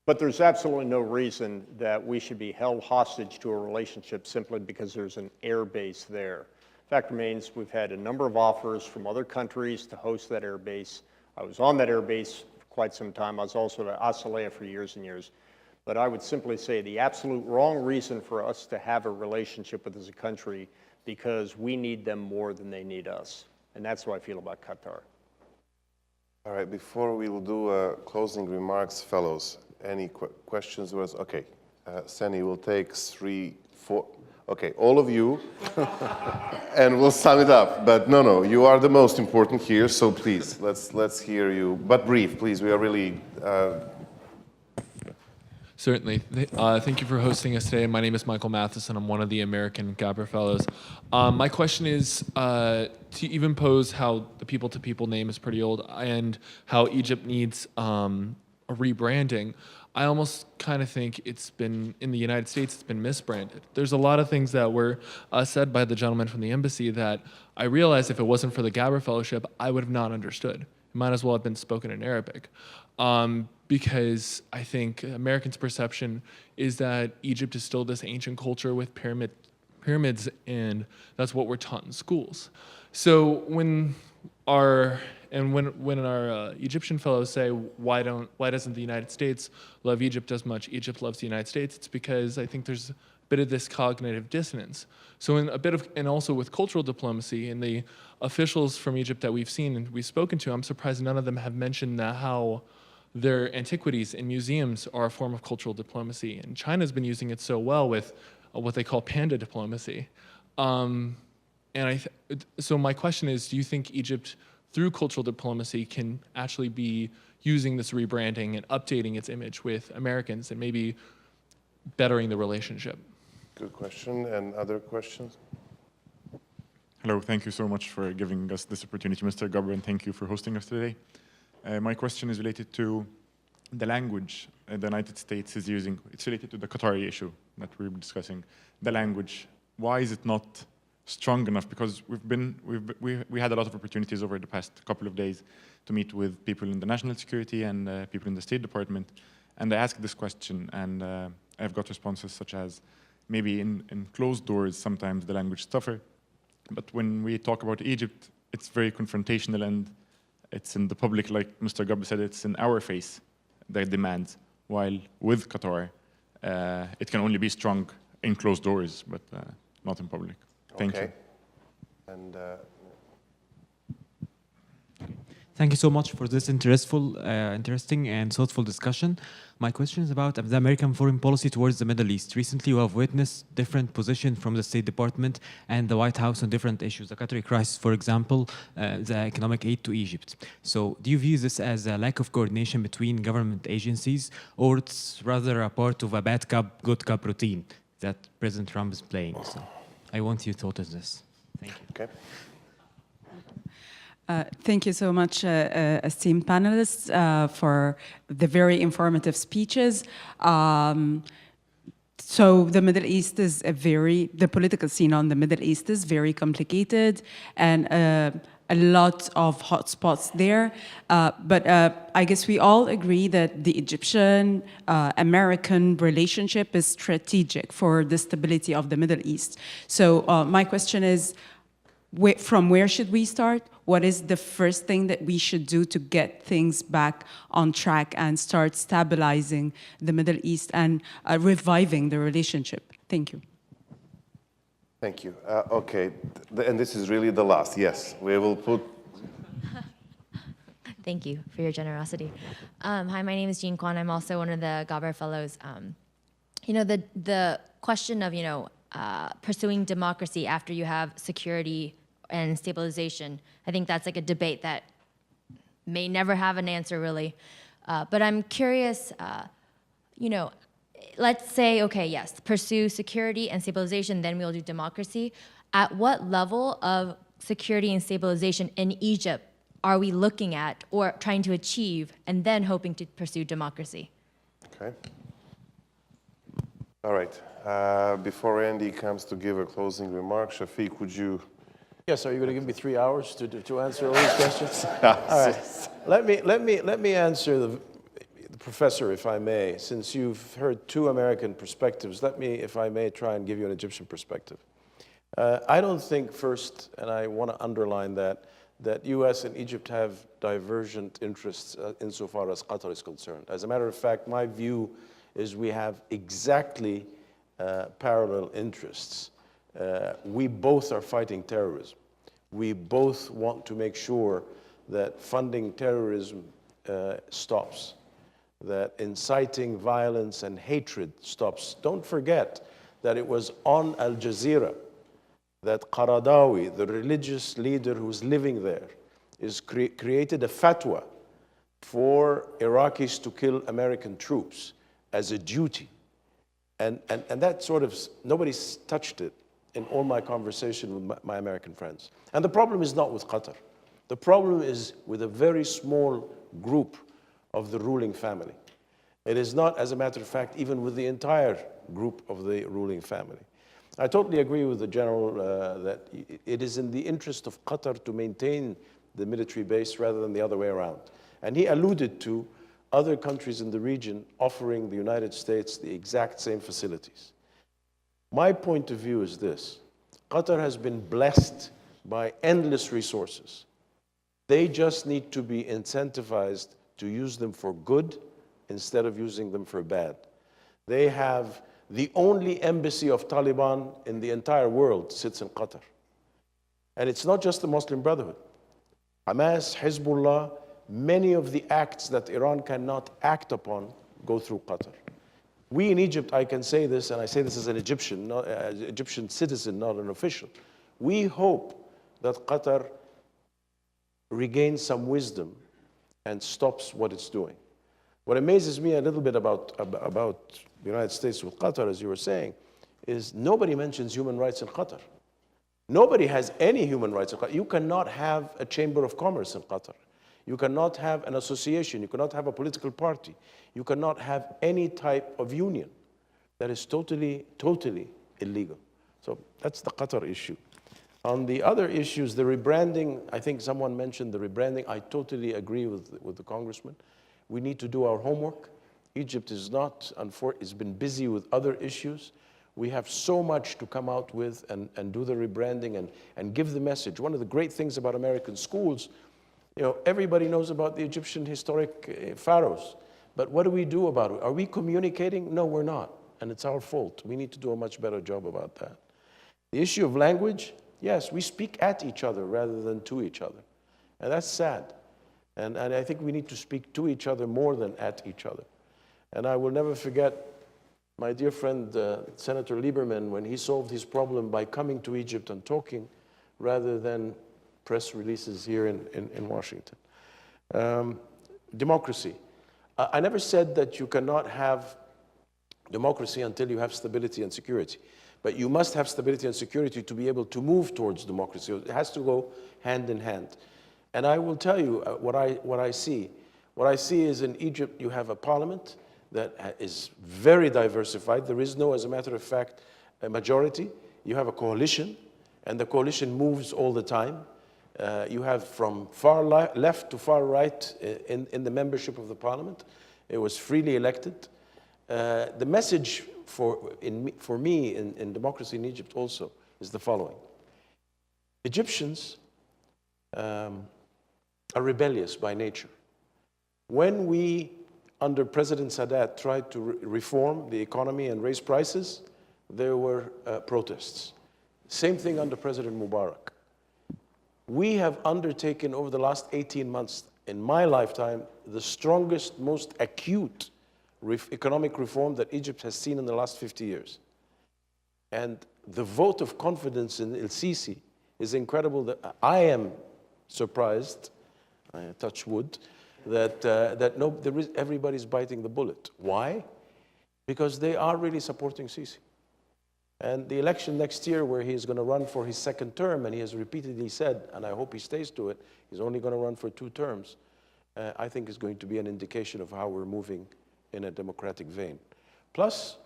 Speaker 5: But there's absolutely no reason that we should be held hostage to a relationship simply because there's an air base there. Fact remains, we've had a number of offers from other countries to host that air base. I was on that air base for quite some time. I was also at Asalea for years and years. But I would simply say the absolute wrong reason for us to have a relationship with as a country, because we need them more than they need us. And that's how I feel about Qatar.
Speaker 2: All right, before we will do closing remarks, fellows, any questions? Okay, Seni will take 3, 4. Okay, all of you, and we'll sum it up. But no, you are the most important here, so please, let's hear you. But brief, please. We are really.
Speaker 9: Certainly. Thank you for hosting us today. My name is Michael Matheson. I'm one of the American Gabber Fellows. My question is to even pose how the people-to-people name is pretty old and how Egypt needs a rebranding. I almost kind of think it's been, in the United States, it's been misbranded. There's a lot of things that were said by the gentleman from the embassy that I realized if it wasn't for the Gabber Fellowship, I would have not understood. It might as well have been spoken in Arabic. Because I think Americans' perception is that Egypt is still this ancient culture with pyramids, and that's what we're taught in schools. So when our Egyptian fellows say, why doesn't the United States love Egypt as much? Egypt loves the United States. It's because I think there's a bit of this cognitive dissonance. So and also with cultural diplomacy and the officials from Egypt that we've seen and we've spoken to, I'm surprised none of them have mentioned how their antiquities and museums are a form of cultural diplomacy. And China's been using it so well with what they call panda diplomacy. So my question is, do you think Egypt, through cultural diplomacy, can actually be using this rebranding and updating its image with Americans and maybe bettering the relationship?
Speaker 2: Good question. And other questions?
Speaker 10: Hello, thank you so much for giving us this opportunity, Mr. Gabber, and thank you for hosting us today. My question is related to the language the United States is using. It's related to the Qatari issue that we were discussing. The language, why is it not strong enough? Because we had a lot of opportunities over the past couple of days to meet with people in the national security and people in the State Department, and I asked this question, and I've got responses such as, maybe in closed doors, sometimes the language is tougher, but when we talk about Egypt, it's very confrontational, and it's in the public, like Mr. Gabber said, it's in our face, their demands, while with Qatar, it can only be strong in closed doors, but not in public. Thank you.
Speaker 2: And
Speaker 11: Thank you so much for this interesting and thoughtful discussion. My question is about the American foreign policy towards the Middle East. Recently, we have witnessed different positions from the State Department and the White House on different issues. The Qatari crisis, for example, the economic aid to Egypt. So do you view this as a lack of coordination between government agencies, or it's rather a part of a bad cop, good cop routine that President Trump is playing? So I want your thought on this. Thank you.
Speaker 2: okay.
Speaker 12: Thank you so much, esteemed panelists, for the very informative speeches. So the Middle East is the political scene on the Middle East is very complicated, and a lot of hotspots there. But I guess we all agree that the Egyptian-American relationship is strategic for the stability of the Middle East. So my question is, from where should we start? What is the first thing that we should do to get things back on track and start stabilizing the Middle East and reviving the relationship? Thank you.
Speaker 2: Thank you. Okay, and this is really the last. Yes, we will put.
Speaker 13: Thank you for your generosity. Hi, my name is Jean Kwan. I'm also one of the Gabber Fellows. The question of pursuing democracy after you have security and stabilization, I think that's like a debate that may never have an answer, really. But I'm curious, let's say, okay, yes, pursue security and stabilization, then we'll do democracy. At what level of security and stabilization in Egypt are we looking at or trying to achieve and then hoping to pursue democracy?
Speaker 2: Okay. All right. Before Andy comes to give a closing remark, Shafiq, would you?
Speaker 4: Yes, are you going to give me 3 hours to answer all these questions? All right. Let me answer the professor, if I may. Since you've heard two American perspectives, let me, if I may, try and give you an Egyptian perspective. I don't think first, and I want to underline that U.S. and Egypt have divergent interests insofar as Qatar is concerned. As a matter of fact, my view is we have exactly parallel interests. We both are fighting terrorism. We both want to make sure that funding terrorism stops, that inciting violence and hatred stops. Don't forget that it was on Al Jazeera that Qaradawi, the religious leader who's living there, created a fatwa for Iraqis to kill American troops as a duty. And that sort of, nobody's touched it in all my conversation with my American friends. And the problem is not with Qatar. The problem is with a very small group of the ruling family. It is not, as a matter of fact, even with the entire group of the ruling family. I totally agree with the general that it is in the interest of Qatar to maintain the military base rather than the other way around. And he alluded to other countries in the region offering the United States the exact same facilities. My point of view is this: Qatar has been blessed by endless resources. They just need to be incentivized to use them for good instead of using them for bad. They have the only embassy of Taliban in the entire world sits in Qatar. And it's not just the Muslim Brotherhood. Hamas, Hezbollah, many of the acts that Iran cannot act upon go through Qatar. We in Egypt, I can say this, and I say this as an Egyptian, not an Egyptian citizen, not an official. We hope that Qatar regains some wisdom and stops what it's doing. What amazes me a little bit about the United States with Qatar, as you were saying, is nobody mentions human rights in Qatar. Nobody has any human rights in Qatar. You cannot have a chamber of commerce in Qatar. You cannot have an association. You cannot have a political party. You cannot have any type of union. That is totally, totally illegal. So that's the Qatar issue. On the other issues, the rebranding, I think someone mentioned the rebranding. I totally agree with the congressman. We need to do our homework. Egypt is not, it's been busy with other issues. We have so much to come out with and do the rebranding and give the message. One of the great things about American schools, you know, everybody knows about the Egyptian historic pharaohs, but what do we do about it? Are we communicating? No, we're not, and it's our fault. We need to do a much better job about that. The issue of language, yes, we speak at each other rather than to each other, and that's sad. And I think we need to speak to each other more than at each other. And I will never forget my dear friend, Senator Lieberman, when he solved his problem by coming to Egypt and talking rather than press releases here in Washington. Democracy. I never said that you cannot have democracy until you have stability and security. But you must have stability and security to be able to move towards democracy. It has to go hand in hand. And I will tell you what I see. What I see is in Egypt, you have a parliament that is very diversified. There is no, as a matter of fact, a majority. You have a coalition, and the coalition moves all the time. You have from far left to far right in the membership of the parliament. It was freely elected. The message for me in democracy in Egypt also is the following. Egyptians are rebellious by nature. When we, under President Sadat, tried to reform the economy and raise prices, there were protests. Same thing under President Mubarak. We have undertaken over the last 18 months, in my lifetime, the strongest, most acute economic reform that Egypt has seen in the last 50 years. And the vote of confidence in El-Sisi is incredible. That I am surprised, I touch wood, that everybody's biting the bullet. Why? Because they are really supporting Sisi. And the election next year, where he's going to run for his second term, and he has repeatedly said, and I hope he stays to it, he's only going to run for 2 terms, I think is going to be an indication of how we're moving in a democratic vein. Plus,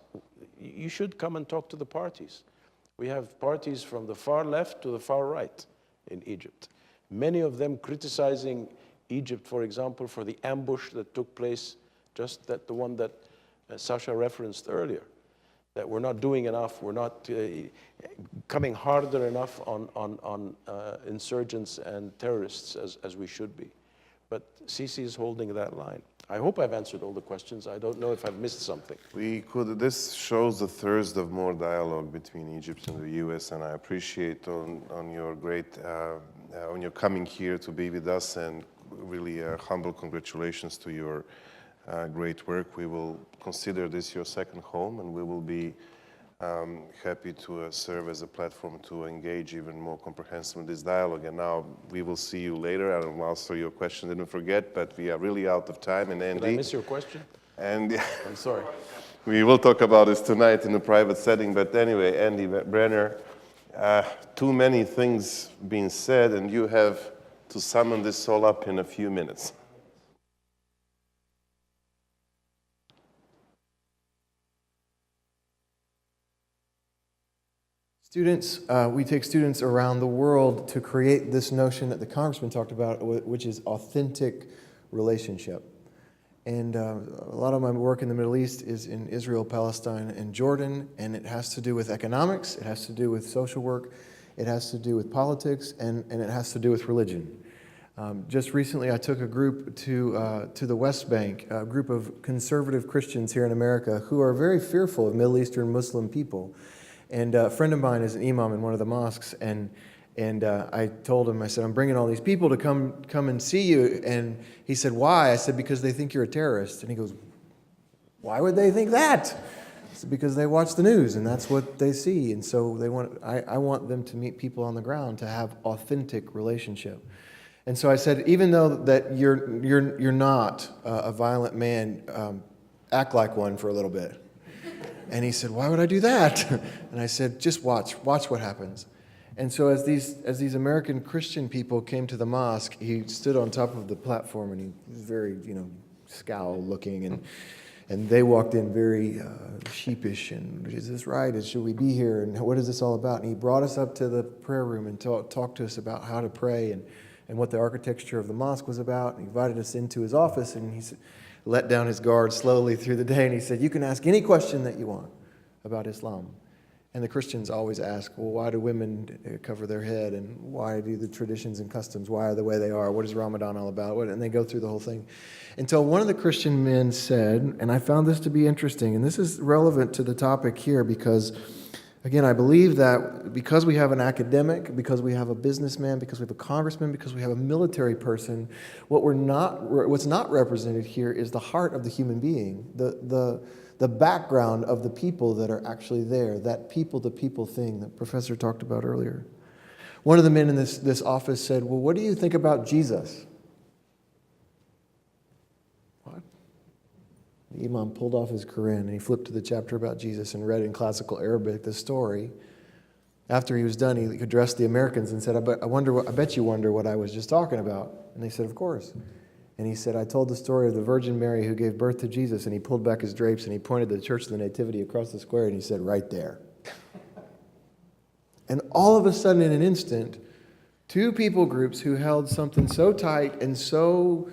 Speaker 4: you should come and talk to the parties. We have parties from the far left to the far right in Egypt. Many of them criticizing Egypt, for example, for the ambush that took place, just the one that Sasha referenced earlier, that we're not doing enough, we're not coming harder enough on insurgents and terrorists as we should be. But Sisi is holding that line. I hope I've answered all the questions. I don't know if I've missed something.
Speaker 2: This shows the thirst of more dialogue between Egypt and the U.S., and I appreciate on your coming here to be with us, and really humble congratulations to your great work. We will consider this your second home, and we will be happy to serve as a platform to engage even more comprehensively in this dialogue. And now we will see you later. I don't answer your question, didn't forget, but we are really out of time. And Andy,
Speaker 4: did I miss your question?
Speaker 2: And
Speaker 4: I'm sorry.
Speaker 2: We will talk about this tonight in a private setting. But anyway, Andy Brenner, too many things being said, and you have to summon this all up in a few minutes.
Speaker 14: Students, we take students around the world to create this notion that the Congressman talked about, which is authentic relationship. And a lot of my work in the Middle East is in Israel, Palestine, and Jordan, and it has to do with economics, it has to do with social work, it has to do with politics, and it has to do with religion. Just recently, I took a group to the West Bank, a group of conservative Christians here in America who are very fearful of Middle Eastern Muslim people. And a friend of mine is an imam in one of the mosques, and I told him, I said, I'm bringing all these people to come and see you. And he said, why? I said, because they think you're a terrorist. And he goes, why would they think that? I said, because they watch the news, and that's what they see. And so I want them to meet people on the ground, to have authentic relationship. And so I said, even though that you're not a violent man, act like one for a little bit. And he said, why would I do that? And I said, just watch what happens. And so as these American Christian people came to the mosque, he stood on top of the platform, and he was very, scowl looking, and they walked in very sheepish, and is this right? Should we be here? And what is this all about? And he brought us up to the prayer room and talked to us about how to pray and what the architecture of the mosque was about. And he invited us into his office, and he said, let down his guard slowly through the day, and he said, you can ask any question that you want about Islam. And the Christians always ask, well, why do women cover their head? And why do the traditions and customs, why are the way they are? What is Ramadan all about? And they go through the whole thing. Until one of the Christian men said, and I found this to be interesting, and this is relevant to the topic here because, again, I believe that because we have an academic, because we have a businessman, because we have a congressman, because we have a military person, what's not represented here is the heart of the human being, the background of the people that are actually there, that people-to-people thing that Professor talked about earlier. One of the men in this office said, well, what do you think about Jesus? What? The imam pulled off his Quran and he flipped to the chapter about Jesus and read in classical Arabic the story. After he was done, he addressed the Americans and said, I bet you wonder what I was just talking about. And they said, of course. And he said, I told the story of the Virgin Mary who gave birth to Jesus, and he pulled back his drapes and he pointed to the Church of the Nativity across the square and he said, right there. And all of a sudden, in an instant, two people groups who held something so tight and so,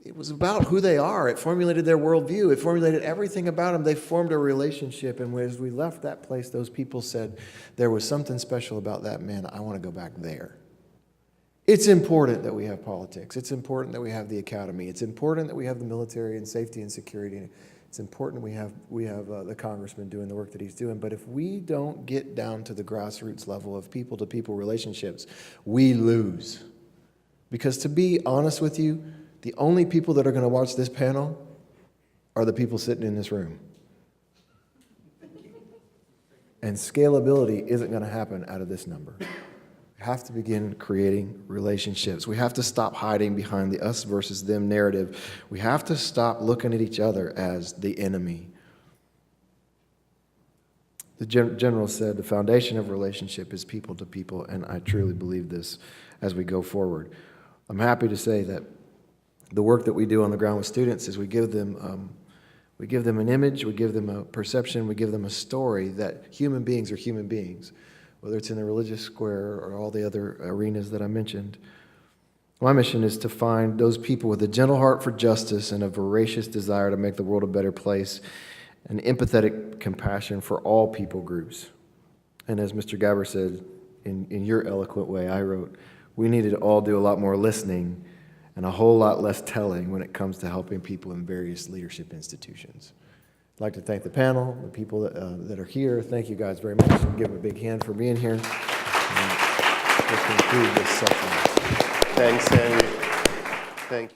Speaker 14: it was about who they are. It formulated their worldview. It formulated everything about them. They formed a relationship. And as we left that place, those people said, there was something special about that man. I want to go back there. It's important that we have politics. It's important that we have the academy. It's important that we have the military and safety and security. It's important we have the congressman doing the work that he's doing. But if we don't get down to the grassroots level of people-to-people relationships, we lose. Because to be honest with you, the only people that are going to watch this panel are the people sitting in this room. And scalability isn't going to happen out of this number. We have to begin creating relationships. We have to stop hiding behind the us versus them narrative. We have to stop looking at each other as the enemy. The general said the foundation of relationship is people to people, and I truly believe this as we go forward. I'm happy to say that the work that we do on the ground with students is we give them We give them an image, we give them a perception, we give them a story that human beings are human beings, whether it's in the religious square or all the other arenas that I mentioned. My mission is to find those people with a gentle heart for justice and a voracious desire to make the world a better place, and empathetic compassion for all people groups. And as Mr. Gaber said, in your eloquent way, I wrote, we need to all do a lot more listening and a whole lot less telling when it comes to helping people in various leadership institutions. I'd like to thank the panel, the people that are here. Thank you guys very much. Give them a big hand for being here. And let's conclude this session.
Speaker 2: Thanks, Henry. Thank you.